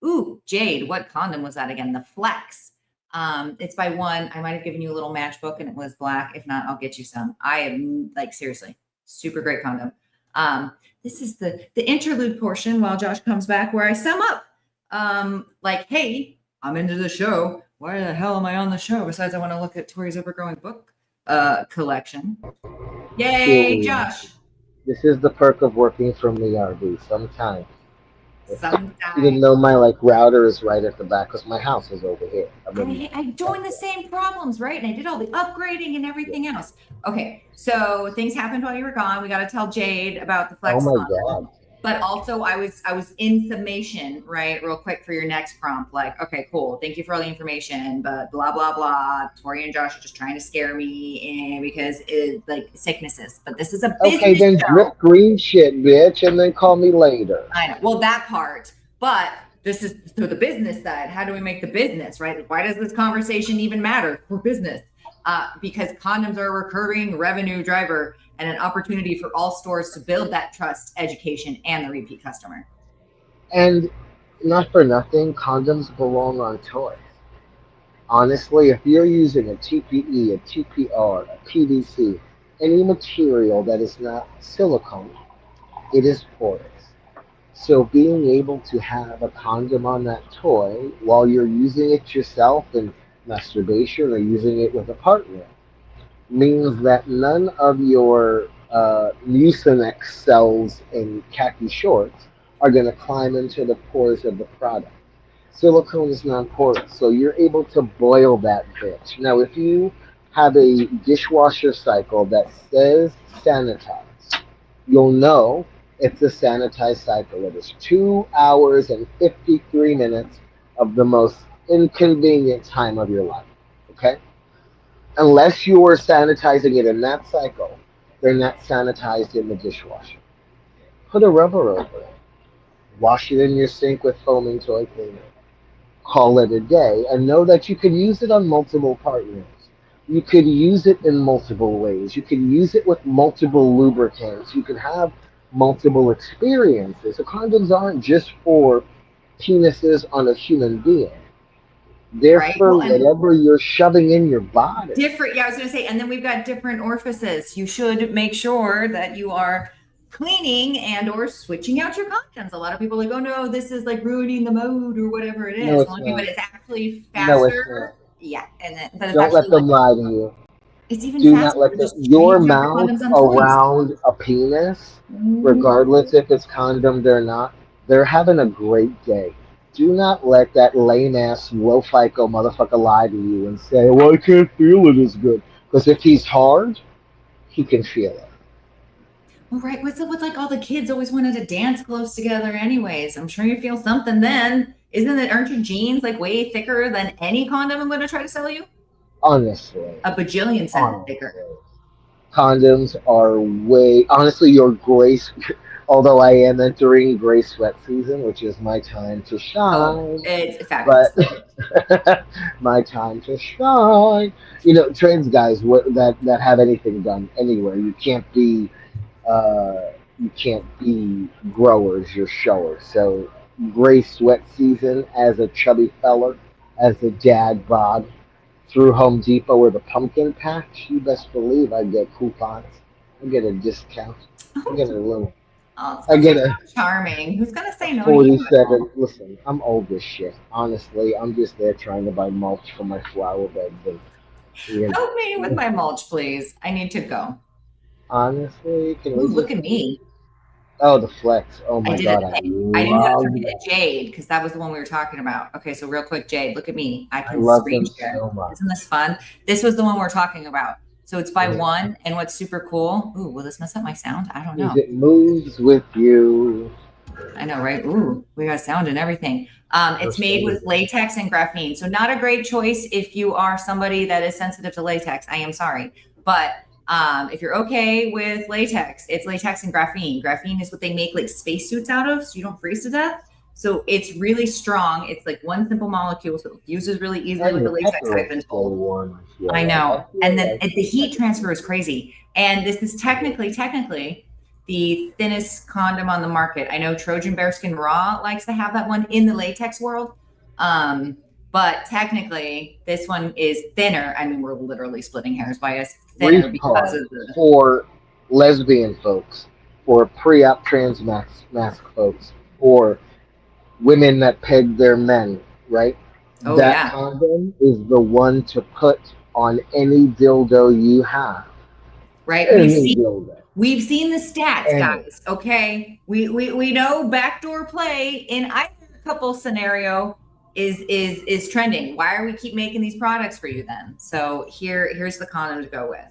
ooh, Jade, what condom was that again? The Flex. It's by one. I might have given you a little matchbook and it was black. If not, I'll get you some. I am like seriously, super great condom. This is the interlude portion while Josh comes back where I sum up. Like, hey, I'm into the show. Why the hell am I on the show? Besides, I want to look at Tori's ever-growing book collection. Yay, Julie, Josh! this is the perk of working from the RV sometimes. Sometimes Even though my like router is right at the back because my house is over here. I joined the same problems, right? And I did all the upgrading and everything else. Okay, so things happened while you were gone. We got to tell Jade about the Oh Flex my condom. god. But also I was in summation, right? Real quick for your next prompt. Like, okay, cool. Thank you for all the information, but blah, blah, blah. Tori and Josh are just trying to scare me because it's like sicknesses. But this is a business Okay, then show. drip green shit, bitch, and then call me later. I know. Well, that part. But this is to the business side. How do we make the business, right? Like, why does this conversation even matter for business? Because condoms are a recurring revenue driver and an opportunity for all stores to build that trust, education, and the repeat customer. And not for nothing, condoms belong on toys. Honestly, if you're using a TPE, a TPR, a PVC, any material that is not silicone, it is porous. So being able to have a condom on that toy while you're using it yourself in masturbation or using it with a partner means that none of your mucinex cells in khaki shorts are going to climb into the pores of the product. Silicone is non-porous, so you're able to boil that bitch. Now, if you have a dishwasher cycle that says sanitize, you'll know it's a sanitized cycle. It is 2 hours and 53 minutes of the most inconvenient time of your life. Okay? Unless you are sanitizing it in that cycle, they're not sanitized in the dishwasher. Put a rubber over it. Wash it in your sink with foaming toy cleaner. Call it a day and know that you can use it on multiple partners. You could use it in multiple ways. You can use it with multiple lubricants. You can have multiple experiences. The condoms aren't just for penises on a human being. They're Right. for Well, and whatever you're shoving in your body. different. Yeah, I was going to say, and then we've got different orifices. You should make sure that you are cleaning and or switching out your condoms. A lot of people are like, oh no, this is like ruining the mode or whatever it is. No, it's But not. it's actually No, it's faster. Yeah, and but it's Don't let actually them lie to you. it's even Do not faster let to them. just Your change out your mouth condoms on toys. around a penis, Mhm. regardless if it's condomed or not, they're having a great day. Do not let that lame ass low FICO motherfucker lie to you and say, "Well, I can't feel it as good." Because if he's hard, he can feel it. Well, right. What's up with like all the kids always wanted to dance close together anyways? I'm sure you feel something then. Isn't it, aren't your jeans like way thicker than any condom I'm going to try to sell you? Honestly, A bajillion cent thicker. honestly, condoms are way. Honestly, your grace. Although I am entering gray sweat season, which is my time to Oh, shine. it's fabulous. But my time to shine. You know, trans guys that have anything done anywhere. You can't be growers. You're showers. So gray sweat season as a chubby fella, as a dad bod through Home Depot with a pumpkin patch. You best believe I get coupons. I get a discount. I get a little. Oh, I that get sounds a so charming. Who's going to say no to you at 47. all? Listen, I'm old as shit. Honestly, I'm just there trying to buy mulch for my flower beds. And, Help me with my mulch, please. I need to go. honestly, can Ooh, we look just. at me. Oh, the flex. Oh I my did it. God, I I didn't have to love forget that. Jade because that was the one we were talking about. Okay, so real quick, Jade, look at me. I I can love screen them share. so much. Isn't this fun? This was the one we're talking about. So it's by Mhm. one. And what's super cool? Ooh, will this mess up my sound? I don't know. Because it moves with you. I know, right? Ooh, we got sound and everything. It's made with latex and graphene. So not a great choice if you are somebody that is sensitive to latex. I am sorry. But If you're okay with latex, it's latex and graphene. Graphene is what they make like spacesuits out of, so you don't freeze to death. So it's really strong. It's like one simple molecule, so it fuses really easily And with the your latex, I've pecker been stay told. warm, I feel I like. know. I feel And then like the heat transfer is crazy. And this is technically the thinnest condom on the market. I know Trojan Bearskin Raw likes to have that one in the latex world. But technically, this one is thinner. I mean, we're literally splitting hairs by us, thinner brief because pause of the. for lesbian folks, for pre-op trans mask folks, for women that peg their men, right? Oh That yeah, condom is the one to put on any dildo you have. right. Any dildo. We've seen the stats, Any. guys. Okay, we know backdoor play in either couple scenario is trending. Why are we keep making these products for you then? So here's the condom to go with.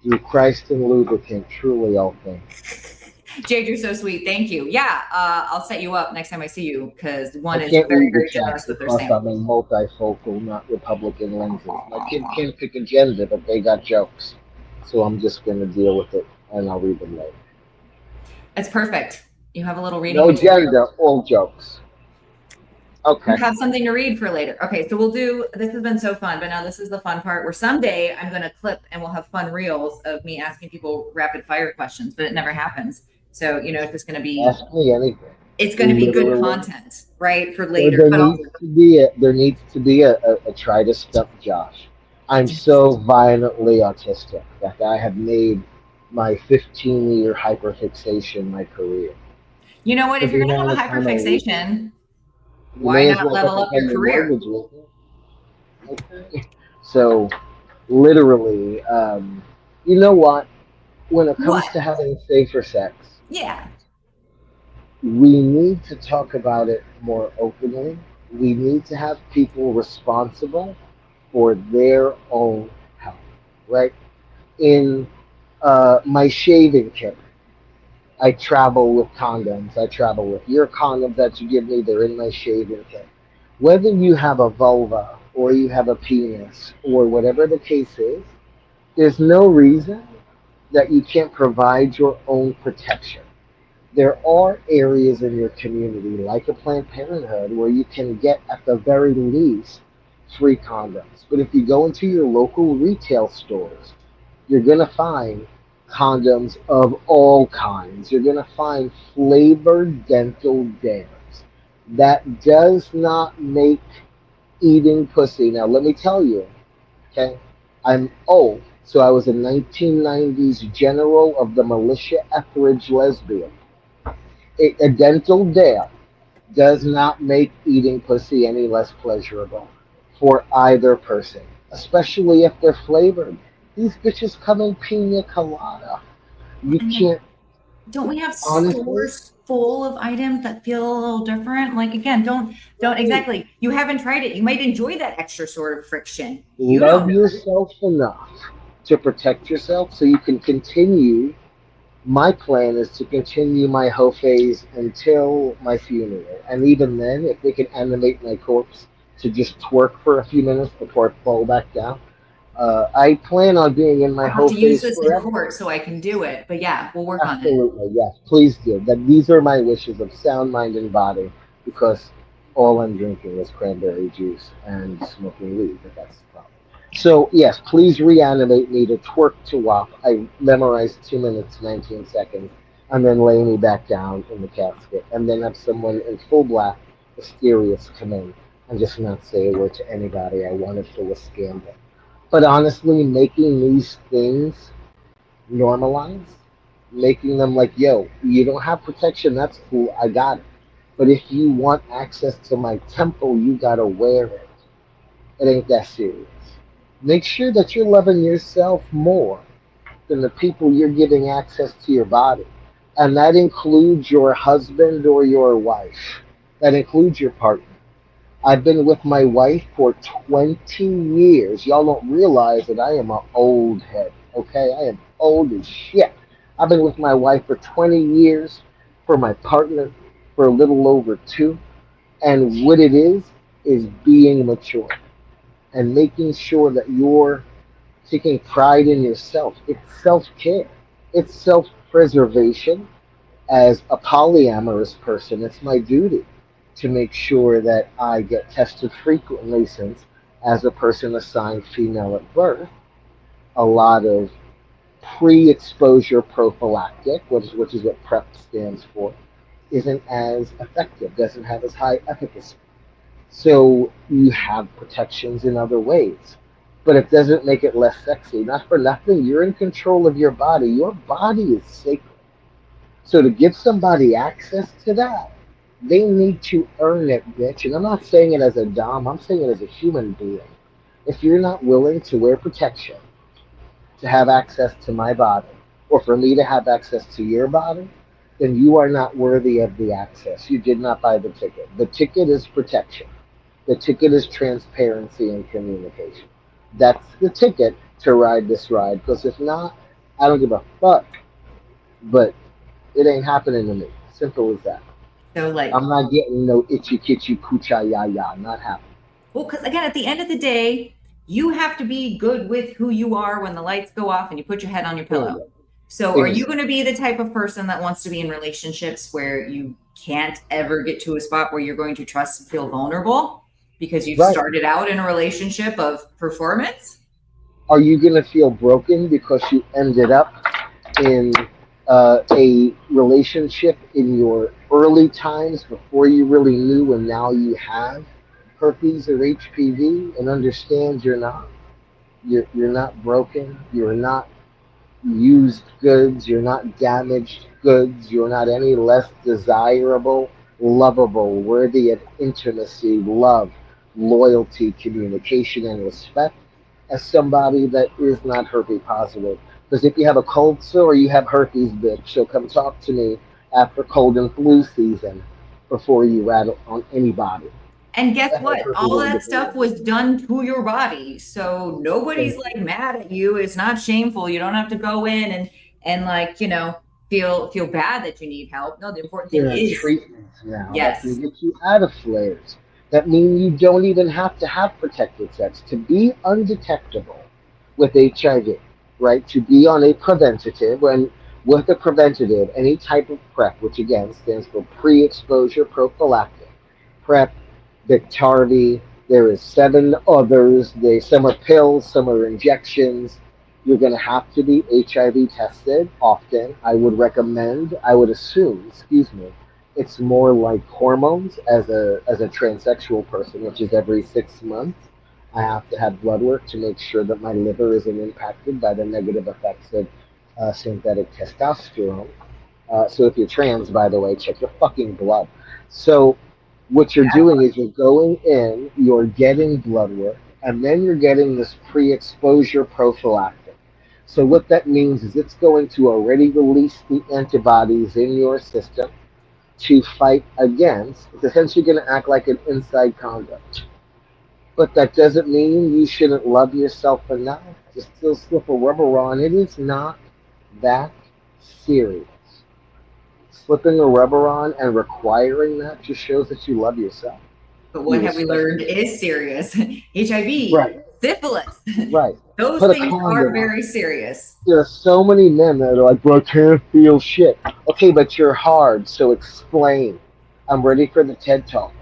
Through Christ and lubricant, truly all things. Jade, you're so sweet. Thank you. Yeah, I'll set you up next time I see you because I one is can't very, read the very chat generous with their because I'm sample. a multifocal, not Republican lenses. My kid can't pick a gender, but they got jokes. So I'm just going to deal with it, and I'll read them later. It's perfect. You have a little reading No material. gender, all jokes. Okay. You have something to read for later. Okay, so we'll do, this has been so fun, but now this is the fun part where someday I'm going to clip and we'll have fun reels of me asking people rapid fire questions, but it never happens. So, it's just going to be, Ask me anything. it's going to be good Literally. content, right? For There, later. there But needs also, to be a try to stump Josh. I'm so violently autistic that I have made my 15-year hyperfixation my career. you know what? For If you're the going to amount have of a time I read, hyperfixation, you why may as not well level fucking up pay your your career? mortgage with it. Okay. So, literally, you know what? When it comes What? to having safer sex, Yeah. we need to talk about it more openly. We need to have people responsible for their own health, right? In my shaving kit, I travel with condoms. I travel with your condoms that you give me. They're in my shaving kit. Whether you have a vulva or you have a penis or whatever the case is, there's no reason that you can't provide your own protection. There are areas in your community, like a Planned Parenthood, where you can get, at the very least, free condoms. But if you go into your local retail stores, you're going to find condoms of all kinds. You're going to find flavored dental dams. That does not make eating pussy. Now, let me tell you, okay, I'm old, so I was a 1990s general of the militia Etheridge lesbian. A dental dam does not make eating pussy any less pleasurable for either person, especially if they're flavored. These bitches come in pina colada. You And then can't, don't we have honestly, stores full of items that feel a little different? Like again, don't right, exactly. You haven't tried it. You might enjoy that extra sort of friction. You don't love know. yourself enough to protect yourself so you can continue. My plan is to continue my hoe phase until my funeral. And even then, if they can animate my corpse to just twerk for a few minutes before I fall back down, I plan on being in my I'll have hoe to use phase this in forever. court so I can do it. But yeah, we'll work on it. Absolutely, yes. Please do. That these are my wishes of sound mind and body because all I'm drinking is cranberry juice and smoking weed, but that's the problem. So yes, please reanimate me to twerk to WAP. I memorized 2 minutes, 19 seconds, and then lay me back down in the casket, and then have someone in full black, mysterious, come in and just not say a word to anybody. I want it for a scandal. But honestly, making these things normalized, making them like, yo, you don't have protection, that's cool, I got it. But if you want access to my temple, you gotta wear it. It ain't that serious. Make sure that you're loving yourself more than the people you're giving access to your body. And that includes your husband or your wife. That includes your partner. I've been with my wife for 20 years. Y'all don't realize that I am an old head, okay? I am old as shit. I've been with my wife for 20 years, for my partner for a little over two. And what it is being mature and making sure that you're taking pride in yourself. It's self-care. It's self-preservation. As a polyamorous person, it's my duty to make sure that I get tested frequently since, as a person assigned female at birth, a lot of pre-exposure prophylactic, which is what PrEP stands for, isn't as effective, doesn't have as high efficacy. So you have protections in other ways. But it doesn't make it less sexy. Not for nothing, you're in control of your body. Your body is sacred. So to give somebody access to that, they need to earn it, bitch. And I'm not saying it as a dom, I'm saying it as a human being. If you're not willing to wear protection, to have access to my body, or for me to have access to your body, then you are not worthy of the access. You did not buy the ticket. The ticket is protection. The ticket is transparency and communication. That's the ticket to ride this ride. Because if not, I don't give a fuck. But it ain't happening to me. Simple as that. So like, I'm not getting no itchy kitchy kucha ya ya. Not happening. well, because again, at the end of the day, you have to be good with who you are when the lights go off and you put your head on your pillow. So are you going to be the type of person that wants to be in relationships where you can't ever get to a spot where you're going to trust and feel vulnerable because you've started out in a relationship of performance? Are you going to feel broken because you ended up in a relationship in your early times before you really knew, and now you have herpes or HPV, and understand you're not broken, you're not used goods, you're not damaged goods, you're not any less desirable, lovable, worthy of intimacy, love, loyalty, communication, and respect as somebody that is not herpes positive. Because if you have a cold sore, you have herpes, bitch. So come talk to me after cold and flu season before you rattle on anybody. And guess what? All of that stuff was done to your body. So nobody's like mad at you. It's not shameful. You don't have to go in and like, you know, feel bad that you need help. No, the important thing is treatments now yes. that can get you out of flares. That mean you don't even have to have protected sex to be undetectable with HIV, right? To be on a preventative, and with a preventative, any type of PrEP, which again stands for pre-exposure prophylactic. PrEP, Biktarvy, there is 7 others. Some are pills, some are injections. You're going to have to be HIV tested often. I would assume, excuse me, it's more like hormones as a transsexual person, which is every 6 months. I have to have blood work to make sure that my liver isn't impacted by the negative effects of synthetic testosterone. So if you're trans, by the way, check your fucking blood. So what you're doing is you're going in, you're getting blood work, and then you're getting this pre-exposure prophylactic. So what that means is it's going to already release the antibodies in your system to fight against. It's essentially going to act like an inside condom. But that doesn't mean you shouldn't love yourself enough to still slip a rubber on. It is not that serious. Slipping a rubber on and requiring that just shows that you love yourself. But what have we learned is serious. HIV, right. syphilis. Right. Those Put things are very serious. There are so many men that are like, bro, I can't feel shit. Okay, but you're hard, so explain. I'm ready for the TED Talk.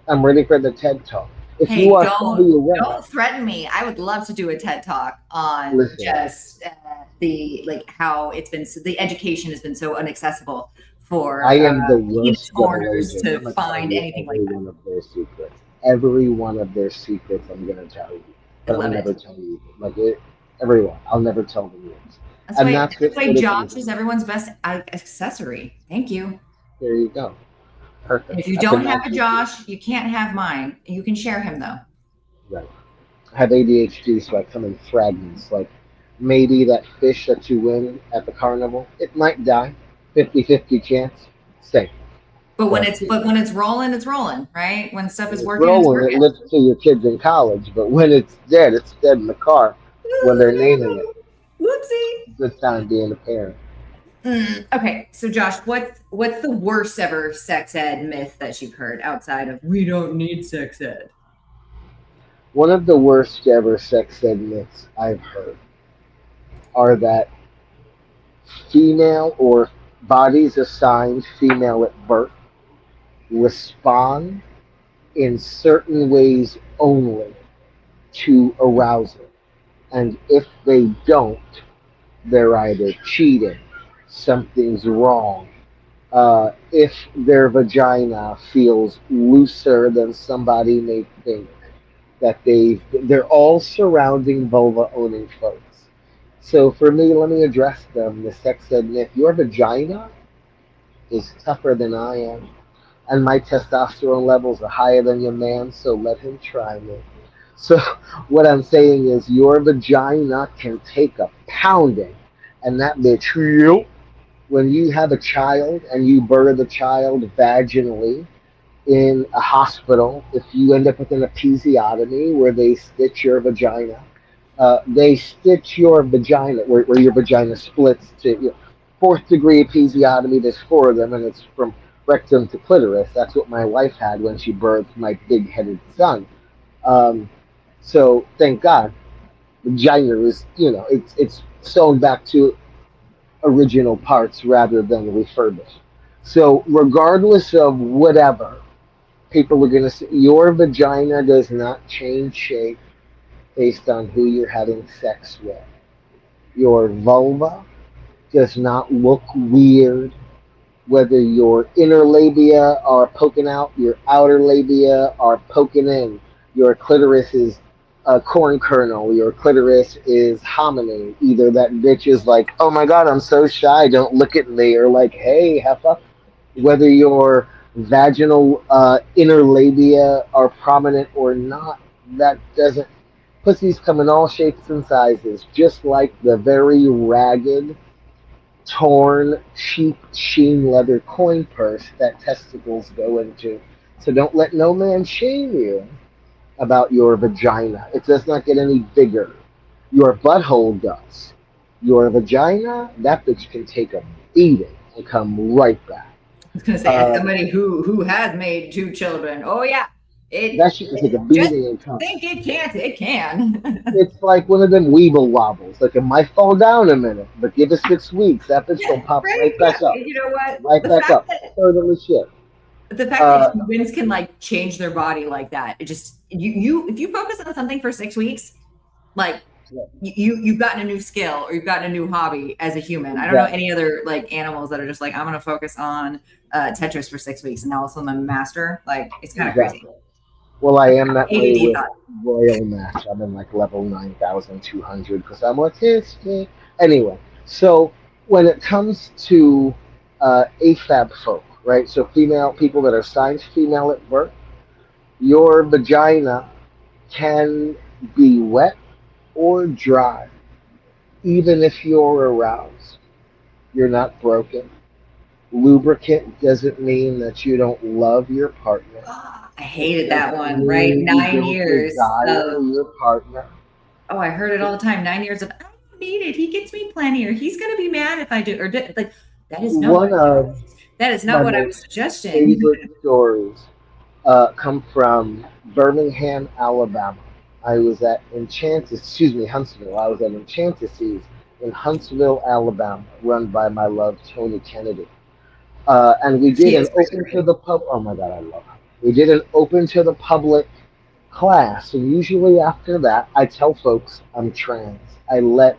I'm ready for the TED Talk. If hey, you are don't threaten me. I would love to do a TED Talk on just the like how it's been. The education has been so inaccessible for I am the worst foreigners to find anything like that. One of their secrets. Every one of their secrets, I'm gonna tell you, but I'll never tell you. Like everyone, I'll never tell them yours. That's why Josh is everyone's best accessory. Thank you. There you go. Perfect. If you don't have a Josh, you can't have mine. You can share him though. Right. I have ADHD, so I come in fragments. Like maybe that fish that you win at the carnival, it might die. 50-50 chance. Safe. But when it's rolling, right? When stuff is working, it lives to your kids in college. But when it's dead in the car when they're naming it. Whoopsie. Good time being a parent. Okay, so Josh, what's the worst ever sex ed myth that you've heard outside of we don't need sex ed? One of the worst ever sex ed myths I've heard are that female or bodies assigned female at birth respond in certain ways only to arousal. And if they don't, they're either cheating, something's wrong. If their vagina feels looser than somebody may think, that they're all surrounding vulva owning folks. So for me, let me address them. The sex ed myth: your vagina is tougher than I am, and my testosterone levels are higher than your man. So let him try me. So what I'm saying is, your vagina can take a pounding, and that bitch, when you have a child and you birth a child vaginally in a hospital, if you end up with an episiotomy where they stitch your vagina, they stitch your vagina where your vagina splits to, fourth degree episiotomy. There's four of them, and it's from rectum to clitoris. That's what my wife had when she birthed my big headed son. Um, so thank God, vagina is, it's sewn back to original parts rather than refurbished. So regardless of whatever, people are going to say your vagina does not change shape based on who you're having sex with. Your vulva does not look weird, whether your inner labia are poking out, your outer labia are poking in. Your clitoris is a corn kernel, your clitoris is hominy. Either that bitch is like, oh my god, I'm so shy, don't look at me, or like, hey, heffa. Whether your vaginal inner labia are prominent or not, that doesn't. Pussies come in all shapes and sizes, just like the very ragged, torn, cheap sheen leather coin purse that testicles go into. So don't let no man shame you about your vagina. It does not get any bigger. Your butthole does. Your vagina, that bitch can take a beating and come right back. was gonna say, as Uh, somebody who has made two children, oh yeah, that shit can take a just beating and come. think it can't, it can. It's like one of them weeble wobbles. Like, it might fall down a minute, but give it 6 weeks. That bitch Yeah, gonna pop right. right Yeah, back up. you know what? Right back up. Totally shit. The fact that Uh, humans can like change their body like that, it just you if you focus on something for 6 weeks, like you've gotten a new skill or you've gotten a new hobby as a human. I don't know exactly. any other like animals that are just like, I'm gonna focus on Tetris for 6 weeks and now all of a sudden I'm a master. Like it's kind of crazy. Exactly. Well, I am that way ADD with thought. Royal Match. I'm in like level 9,200 because I'm autistic. Anyway, so when it comes to AFAB folk, right? So female people that are assigned female at birth, your vagina can be wet or dry, even if you're aroused. You're not broken. Lubricant doesn't mean that you don't love your partner. I It hated that doesn't one, right? mean you 9 years desire of, your partner. oh, I heard it all the time. 9 years of, I don't need it. He gets me plenty, or he's gonna be mad if I do, like that is no, One of that is not my what I most was suggesting. favorite stories come from Birmingham, Alabama. I was at Huntsville. I was at Enchantises in Huntsville, Alabama, run by my love, Tony Kennedy. And we did He an is open to great. the pub. Oh my God, I love her. We did an open to the public class, and usually after that, I tell folks I'm trans. I let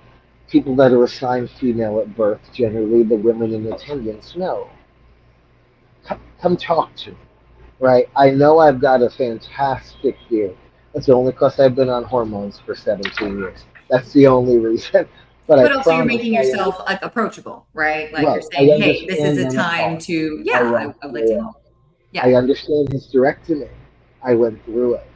people that are assigned female at birth, generally the women in attendance, know. Come talk to me, right? I know I've got a fantastic beard. That's only because I've been on hormones for 17 years. That's the only reason. But I But also you're promise making I yourself like approachable, right? Like you're right. I saying, hey, this is understand a time menopause. to, I yeah, went I would like to through it. help. I Yeah. understand hysterectomy. I went through it.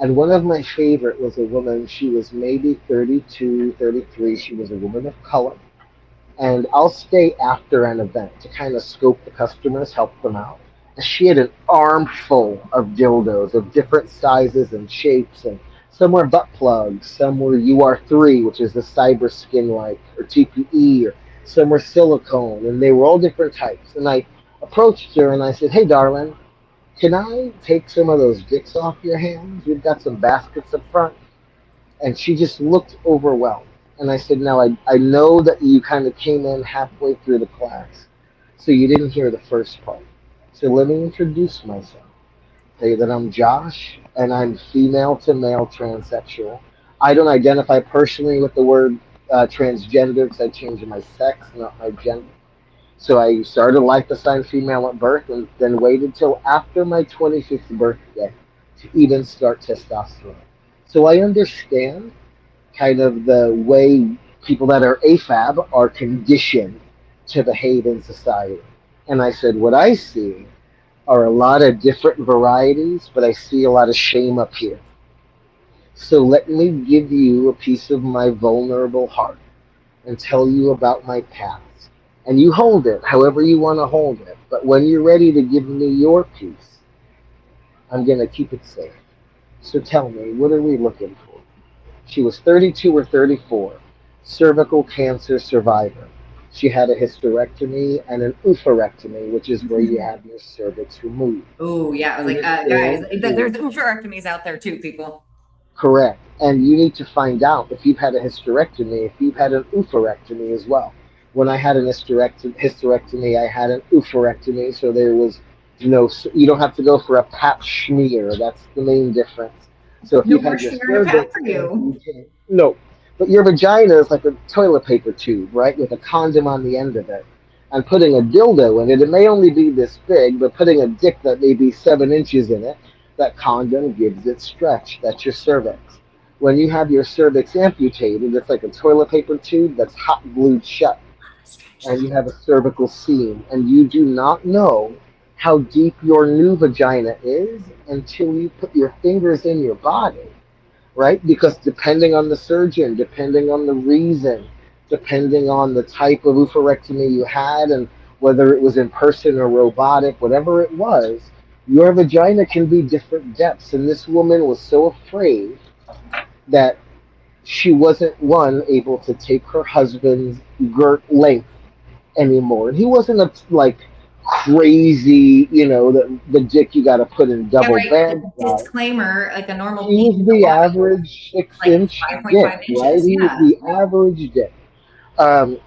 And one of my favorite was a woman. She was maybe 32, 33. She was a woman of color. And I'll stay after an event to kind of scope the customers, help them out. And she had an armful of dildos of different sizes and shapes, and some were butt plugs, some were UR3, which is the cyber skin like, or TPE, or some were silicone, and they were all different types. And I approached her and I said, "Hey, darling, Can I take some of those dicks off your hands? We've got some baskets up front. And she just looked overwhelmed. And I said, now I know that you kind of came in halfway through the class, so you didn't hear the first part. So let me introduce myself. Say that I'm Josh, and I'm female to male transsexual. I don't identify personally with the word transgender because I changed my sex, not my gender. So I started life assigned female at birth and then waited till after my 25th birthday to even start testosterone. So I understand kind of the way people that are AFAB are conditioned to behave in society. And I said, what I see are a lot of different varieties, but I see a lot of shame up here. So let me give you a piece of my vulnerable heart and tell you about my past. And you hold it however you want to hold it. But when you're ready to give me your piece, I'm going to keep it safe. So tell me, what are we looking for? She was 32 or 34, cervical cancer survivor. She had a hysterectomy and an oophorectomy, which is where you have your cervix removed. Oh, yeah. I was like, guys, there's oophorectomies out there too, people. Correct. And you need to find out if you've had a hysterectomy, if you've had an oophorectomy as well. When I had an hysterectomy, I had an oophorectomy, so there was you don't have to go for a pap smear. That's the main difference. So if No you've more had your smearing a pap cervix for you. amputated, no, but your vagina is like a toilet paper tube, right, with a condom on the end of it. And putting a dildo in it, it may only be this big, but putting a dick that may be 7 inches in it, that condom gives it stretch. That's your cervix. When you have your cervix amputated, it's like a toilet paper tube that's hot glued shut, and you have a cervical seam, and you do not know how deep your new vagina is until you put your fingers in your body, right? Because depending on the surgeon, depending on the reason, depending on the type of oophorectomy you had, and whether it was in person or robotic, whatever it was, your vagina can be different depths. And this woman was so afraid that she wasn't one able to take her husband's girt length anymore. And he wasn't a like crazy, the dick you got to put in Yeah, double right. bag size. Disclaimer, like a normal He penis was is a the lot, average six like inch dick, 5.5 right? inches. He was Yeah. the average dick. Um,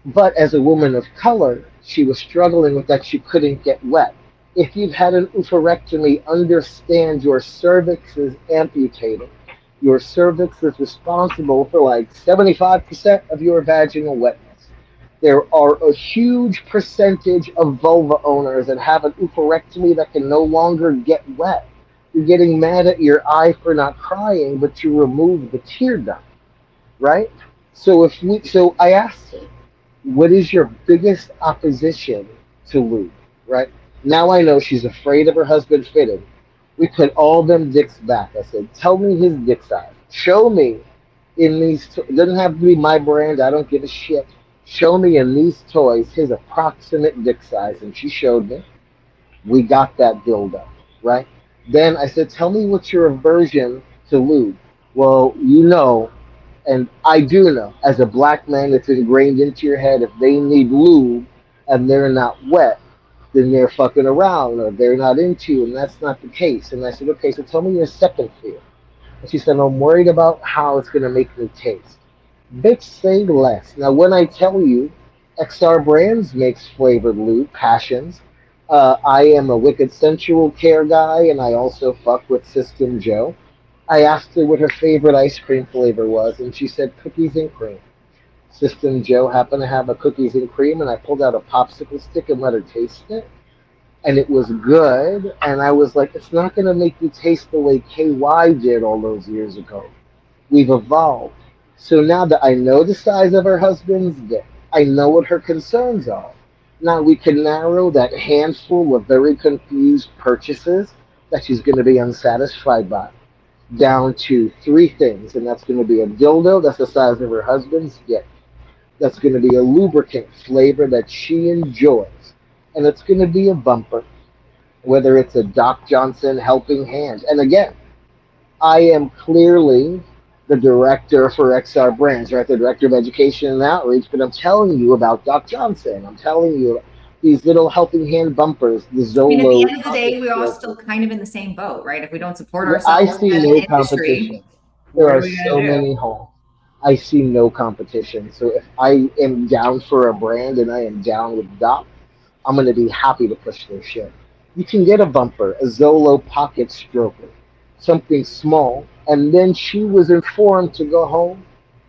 but as a woman of color, she was struggling with that she couldn't get wet. If you've had an oophorectomy, understand your cervix is amputated. Your cervix is responsible for like 75% of your vaginal wetness. There are a huge percentage of vulva owners that have an oophorectomy that can no longer get wet. You're getting mad at your eye for not crying, but you remove the tear duct, right? So I asked her, what is your biggest opposition to lube, right? Now I know she's afraid of her husband fitting. We put all them dicks back. I said, tell me his dick size. Show me in these. It doesn't have to be my brand. I don't give a shit. Show me in these toys his approximate dick size, and she showed me. We got that dildo, right? Then I said, tell me what's your aversion to lube. Well, and I do know, as a black man, it's ingrained into your head if they need lube and they're not wet, then they're fucking around or they're not into you, and that's not the case. And I said, okay, so tell me your second fear. And she said, I'm worried about how it's going to make me taste. Bitch, say less. Now, when I tell you, XR Brands makes flavored lube, Passions. I am a Wicked Sensual Care guy, and I also fuck with System Joe. I asked her what her favorite ice cream flavor was, and she said cookies and cream. System Joe happened to have a cookies and cream, and I pulled out a popsicle stick and let her taste it. And it was good, and I was like, it's not going to make you taste the way KY did all those years ago. We've evolved. So now that I know the size of her husband's dick, I know what her concerns are. Now we can narrow that handful of very confused purchases that she's going to be unsatisfied by down to three things, and that's going to be a dildo that's the size of her husband's dick. That's going to be a lubricant flavor that she enjoys, and it's going to be a bumper, whether it's a Doc Johnson helping hand. And again, I am clearly the director for XR Brands, right? The director of education and outreach, but I'm telling you about Doc Johnson. I'm telling you these little helping hand bumpers, the I mean, at the Zolo end of the pocket day, we're all still strokers. kind of in the same boat, right? If we don't support I ourselves see as no an industry, competition. There what are are we so gonna do? many homes. I see no competition. So if I am down for a brand and I am down with Doc, I'm going to be happy to push their shit. You can get a bumper, a Zolo pocket stroker, something small, and then she was informed to go home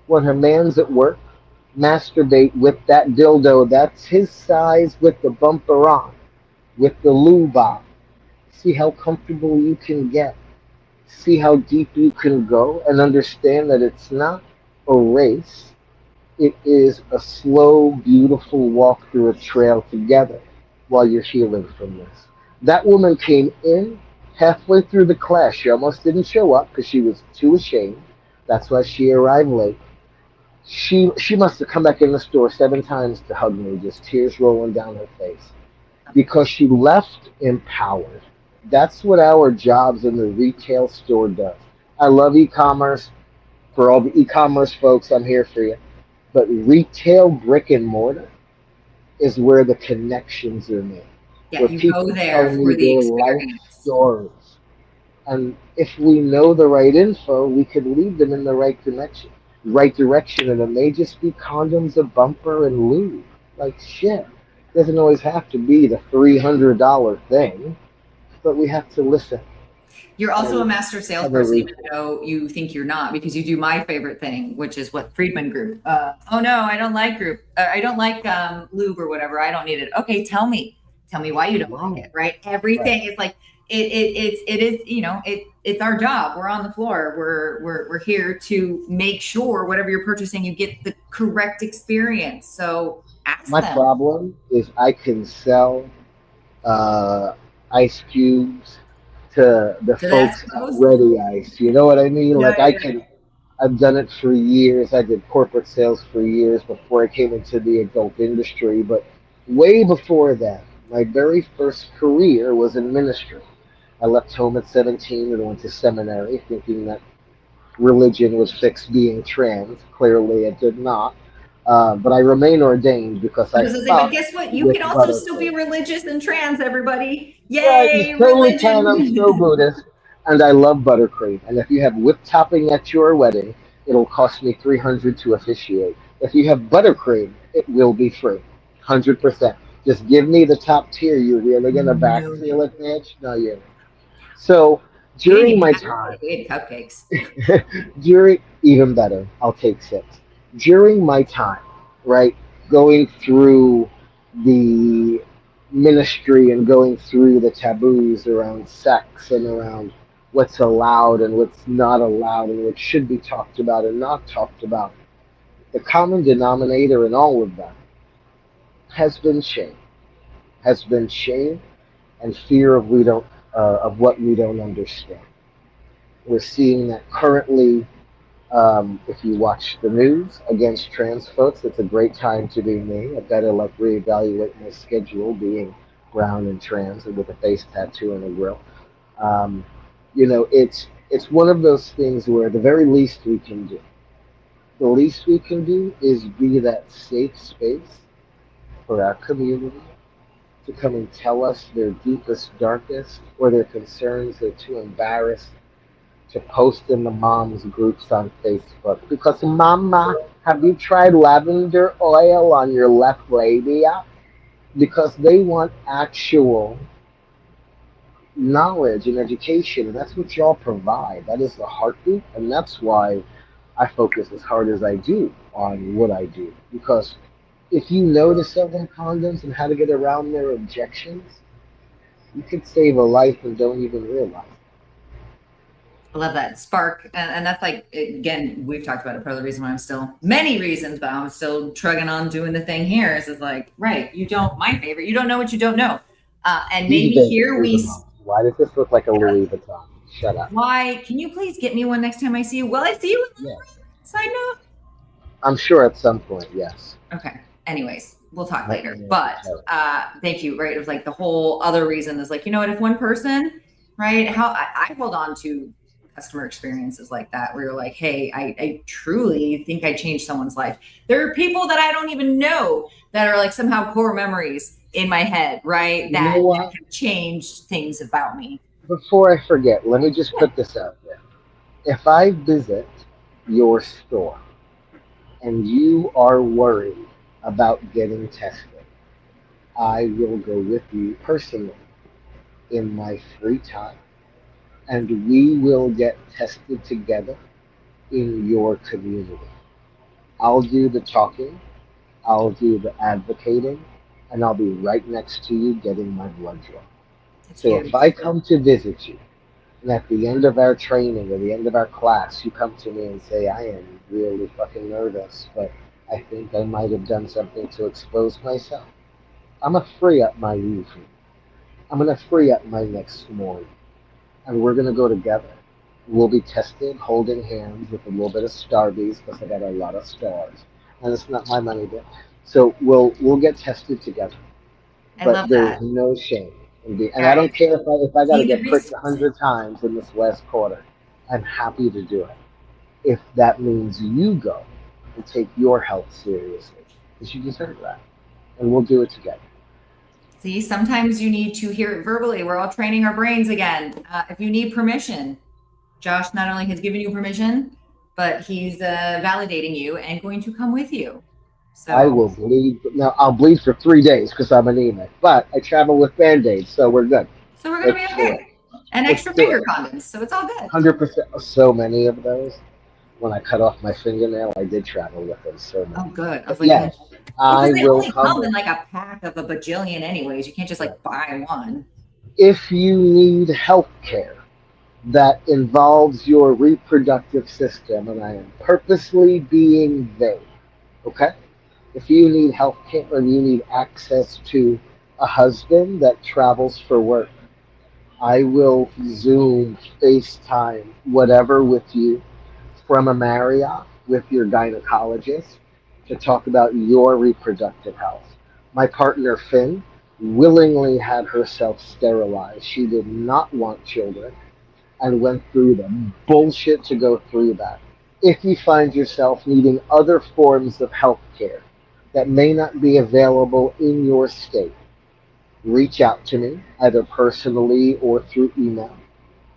when her man's at work, masturbate with that dildo that's his size with the bumper on, with the lube on. See how comfortable you can get. See how deep you can go and understand that it's not a race. It is a slow, beautiful walk through a trail together while you're healing from this. That woman came in halfway through the class. She almost didn't show up because she was too ashamed. That's why she arrived late. She must have come back in the store 7 times to hug me, just tears rolling down her face because she left empowered. That's what our jobs in the retail store does. I love e-commerce. For all the e-commerce folks, I'm here for you. But retail brick and mortar is where the connections are made, Yeah, where you go people there tell me for the their life experience. stories. And if we know the right info, we can lead them in the right direction, and it may just be condoms, a bumper, and lube. Like shit. It doesn't always have to be the $300 thing, but we have to listen You're also a and master have a salesperson, even retail. though you think you're not, because you do my favorite thing, which is what Friedman Group. Oh no, I don't like group. I don't like lube or whatever. I don't need it. Okay, tell me why you don't like Right. it. Right? Right. Everything is like it is. It's our job. We're on the floor. We're here to make sure whatever you're purchasing, you get the correct experience. So ask My them. problem is I can sell uh, ice cubes to the So that's folks at supposed. Ready Ice. You know what I mean? Yeah, Like I can, I've done it for years. I did corporate sales for years before I came into the adult industry. But way before that, my very first career was in ministry. I left home at 17 and went to seminary thinking that religion was fixed being trans. Clearly, it did not. But I remain ordained because I I was gonna say, but fuck guess what? You with can also still be buttercream. religious and trans, everybody. Right, you Yay, totally can. I'm so religion. Buddhist, and I love buttercream. And if you have whipped topping at your wedding, it'll cost me 300 to officiate. If you have buttercream, it will be free, 100%. Just give me the top tier. You're really gonna No. backseal it, bitch? No, you're not. So We didn't during even my have time, we had cupcakes. during even better, I'll take 6. During my time, right, going through the ministry and going through the taboos around sex and around what's allowed and what's not allowed and what should be talked about and not talked about. The common denominator in all of that has been shame, has been shame and fear of what we don't understand. We're seeing that currently. If you watch the news against trans folks, it's a great time to be me. I better like reevaluate my schedule being brown and trans and with a face tattoo and a grill. Um, it's one of those things where the very least we can do, the least we can do is be that safe space for our community to come and tell us their deepest, darkest, or their concerns they're too embarrassed to post in the moms groups on Facebook. Because, Mama, have you tried lavender oil on your left labia? Because they want actual knowledge and education. And that's what y'all provide. That is the heartbeat. And that's why I focus as hard as I do on what I do. Because if you know to sell them condoms and how to get around their objections, you could save a life and don't even realize. I love that spark, and that's like again, we've talked about it. Part of the reason why I'm still many reasons, but I'm still trugging on doing the thing here is like right. You don't my favorite. You don't know what you don't know, and These maybe babies here are the we. most. Why does this look like a Louis Vuitton? Shut up. Why can you please get me one next time I see you? Well, I see you. Yeah. Side note. I'm sure at some point, yes. Okay. Anyways, we'll talk Let later. me But thank you. Right. It was like the whole other reason is like, you know what, if one person, right, how I hold on to customer experiences like that where you're like, hey, I truly think I changed someone's life. There are people that I don't even know that are like somehow core memories in my head, right? You know That what? have changed things about me. Before I forget, let me just put this out there. If I visit your store and you are worried about getting tested, I will go with you personally in my free time and we will get tested together in your community. I'll do the talking, I'll do the advocating, and I'll be right next to you getting my blood drawn. It's So if huge. I come to visit you, and at the end of our training or the end of our class, you come to me and say, I am really fucking nervous, but I think I might have done something to expose myself. I'm going to free up my evening. I'm going to free up my next morning. And we're going to go together. We'll be tested holding hands with a little bit of starbies because I got a lot of stars. And it's not my money, but so we'll get tested together. I But love there is that. no shame and I Guys, don't care if I got to be the get pricked a resource. hundred times in this last quarter. I'm happy to do it if that means you go and take your health seriously because you deserve that, and we'll do it together. See, sometimes you need to hear it verbally. We're all training our brains again. If you need permission, Josh not only has given you permission, but he's validating you and going to come with you. I So, will bleed. Now I'll bleed for 3 days because I'm anemic, but I travel with band-aids, so we're good. so we're gonna be Let's do it. okay. And Let's extra do finger it. condoms, so it's all good. 100%. So many of those. When I cut off my fingernail, I did travel with them. So Oh, many. good. I But was like, yes, well, I because they will only come come with in like a pack of a bajillion, anyways. You can't just you. like buy one. If you need health care that involves your reproductive system, and I am purposely being vague, okay? If you need health care or you need access to a husband that travels for work, I will Zoom, FaceTime, whatever with you from a Marriott with your gynecologist to talk about your reproductive health. My partner, Finn, willingly had herself sterilized. She did not want children and went through the bullshit to go through that. If you find yourself needing other forms of health care that may not be available in your state, reach out to me either personally or through email,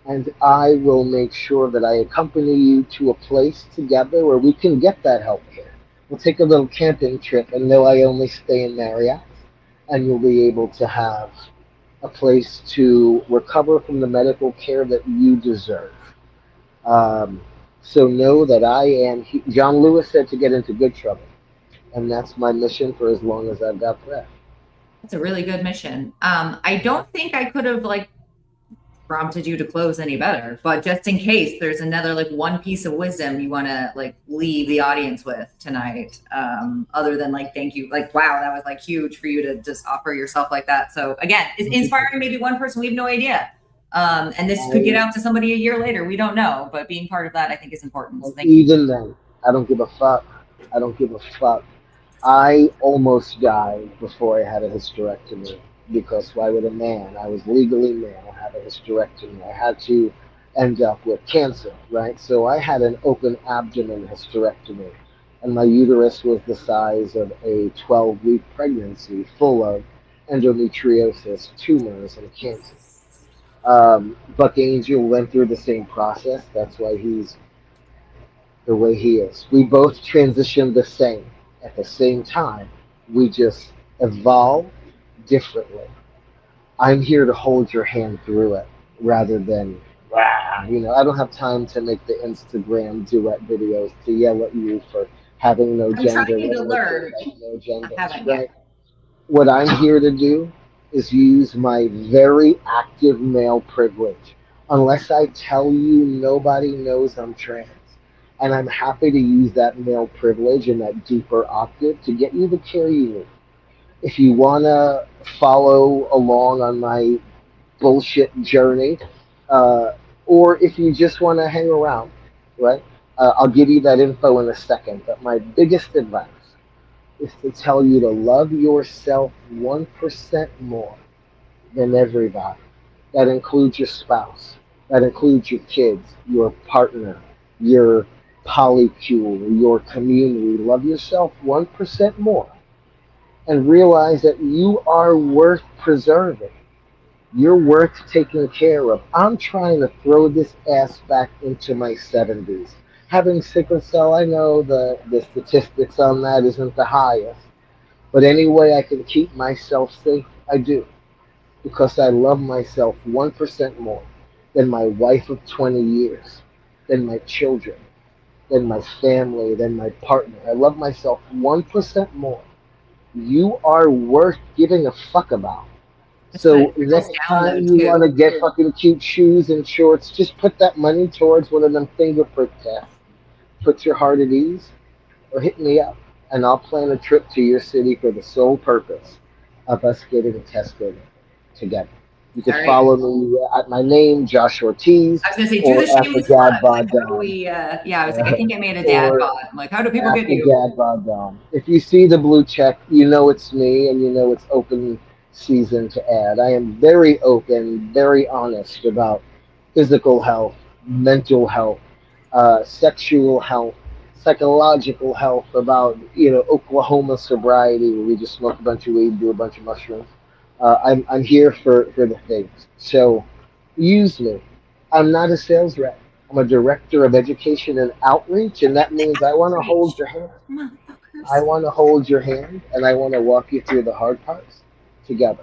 and I will make sure that I accompany you to a place together where we can get that health care. We'll take a little camping trip, and though I only stay in Marriott, and you'll be able to have a place to recover from the medical care that you deserve. Um, so know that I am. John Lewis said to get into good trouble, and that's my mission for as long as I've got breath. It's a really good mission. I don't think I could have like prompted you to close any better, but just in case there's another like one piece of wisdom you want to like leave the audience with tonight, other than like thank you, like wow, that was like huge for you to just offer yourself like that. So again, it's inspiring maybe one person, we have no idea, and this could get I, out to somebody a year later, we don't know, but being part of that I think is important, so and thank you. even then, I don't give a fuck. I don't give a fuck. I almost died before I had a hysterectomy because why would a man? I was legally male, have a hysterectomy. I had to end up with cancer, right? So I had an open abdomen hysterectomy, and my uterus was the size of a 12-week pregnancy, full of endometriosis, tumors, and cancer. Buck Angel went through the same process. That's why he's the way he is. We both transitioned the same at the same time. We just evolved differently. I'm here to hold your hand through it rather than, "Wah." I don't have time to make the Instagram duet videos to yell at you for having no I'm trying gender when to we're both learn. have no I genders, haven't yet. right? What I'm here to do is use my very active male privilege. Unless I tell you, nobody knows I'm trans. And I'm happy to use that male privilege and that deeper octave to get you the care you need. If you want to follow along on my bullshit journey, uh, or if you just want to hang around, right? I'll give you that info in a second. But my biggest advice is to tell you to love yourself 1% more than everybody. That includes your spouse. That includes your kids, your partner, your polycule, your community. Love yourself 1% more and realize that you are worth preserving. You're worth taking care of. I'm trying to throw this ass back into my 70s. Having sickle cell, I know the statistics on that isn't the highest. But any way I can keep myself safe, I do. Because I love myself 1% more than my wife of 20 years, than my children, than my family, than my partner. I love myself 1% more. You are worth giving a fuck about. That's what it So trickles next down though time you too. want to get fucking cute shoes and shorts, just put that money towards one of them finger prick tests. Put your heart at ease, or hit me up, and I'll plan a trip to your city for the sole purpose of us getting tested together. You All could right. follow me at my name, Josh Ortiz, I was gonna say, do or the at the shameless plug. Gad I was like, how do Dom, we? Yeah, I was like, I think I made a dad or bod. I'm like, how do people at get the you? Gad Dom. If you see the blue check, you know it's me, and you know it's open season to add. I am very open, very honest about physical health, mental health, sexual health, psychological health, about Oklahoma sobriety where we just smoke a bunch of weed, do a bunch of mushrooms. I'm here for the things. So use me. I'm not a sales rep. I'm a director of education and outreach, and that means I want to hold Preach, your hand. I motherfuckers. want to hold your hand, and I want to walk you through the hard parts together.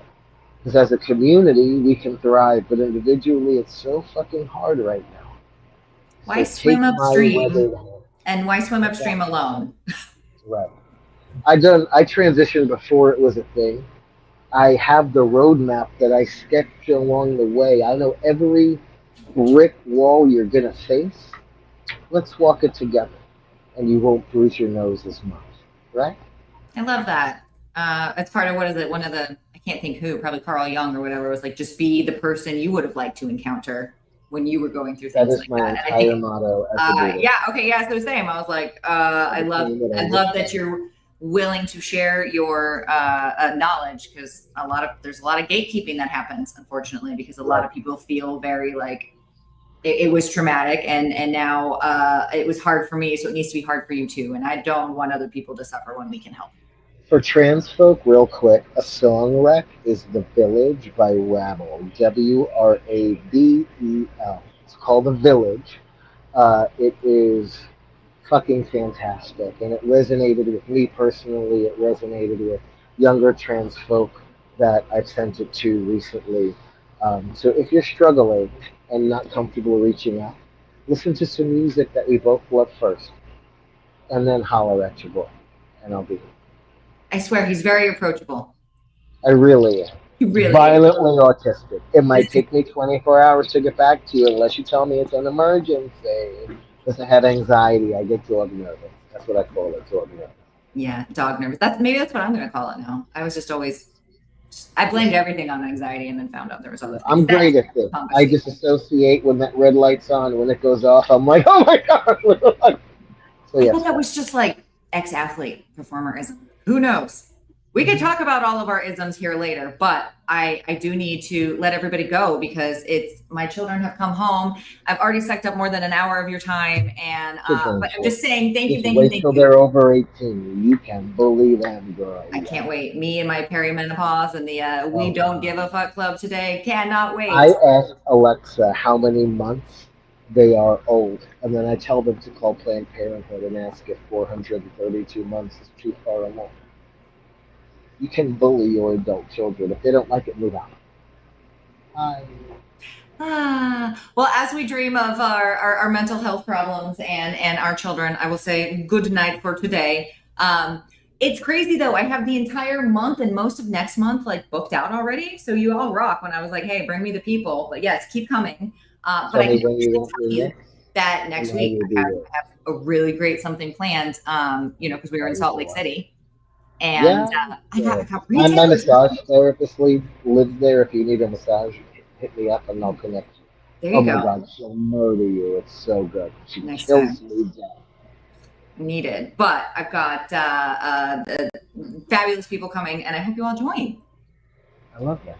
Because as a community, we can thrive, but individually, it's so fucking hard right now. Why So swim take my upstream? weathered hand. And why swim upstream Exactly. alone? Right. I transitioned before it was a thing. I have the roadmap that I sketched along the way. I know every brick wall you're gonna face. Let's walk it together, and you won't bruise your nose as much. Right? I love that. It's part of what is it? One of the I can't think who, probably Carl Jung or whatever, was like, just be the person you would have liked to encounter when you were going through That things is like my that. And I entire think, motto as a Buddhist. yeah, okay, yeah, so same. I was like, I became it I on this love that planet. you're willing to share your knowledge because there's a lot of gatekeeping that happens, unfortunately, because a lot Right. of people feel very like it was traumatic and now it was hard for me, so it needs to be hard for you too. And I don't want other people to suffer when we can help. For trans folk, real quick, a song rec is The Village by Rabel. Wrabel. It's called The Village. It is fucking fantastic. And it resonated with me personally. It resonated with younger trans folk that I've sent it to recently. So if you're struggling and not comfortable reaching out, listen to some music that we both love first, and then holler at your boy, and I'll be here. I swear he's very approachable. I really am. He really is. Violently autistic. It might This take me 24 hours to get back to you unless you tell me it's an emergency. Because I have anxiety. I get dog nervous. That's what I call it, dog nervous. Yeah, dog nervous. That's what I'm gonna call it now. I was just always I blamed everything on anxiety and then found out there was other things. I'm That's great at this. the I conversation. disassociate when that red light's on. When it goes off, I'm like, oh my God. So, I yes, thought that was just like ex-athlete performerism. Who knows? We could talk about all of our isms here later, but I do need to let everybody go because it's my children have come home. I've already sucked up more than an hour of your time, and but I'm just saying thank you, just thank you, wait thank till you. they're over 18. You can bully them, girl. I can't wait. Me and my perimenopause and the we Oh, don't God. give a fuck club today. Cannot I wait. ask Alexa how many months they are old, and then I tell them to call Planned Parenthood and ask if 432 months is too far along. You can bully your adult children. If they don't like it, move on. Hi. Well, as we dream of our mental health problems and our children, I will say good night for today. It's crazy though. I have the entire month and most of next month like booked out already. So you all rock when I was like, hey, bring me the people. But yes, keep coming. But Tell I can me when you actually want tell me you next, that and next I week will be there. I have a really great something planned. Because we were in That is Salt Lake wonderful. City. And Yeah. I Good. got My retailers. massage therapist lives there. If you need a massage, hit me up and I'll connect you. There Oh you my go. God, she'll murder you. It's so good. She Next time. kills me dead. Needed. But I've got the fabulous people coming, and I hope you all join. I love that.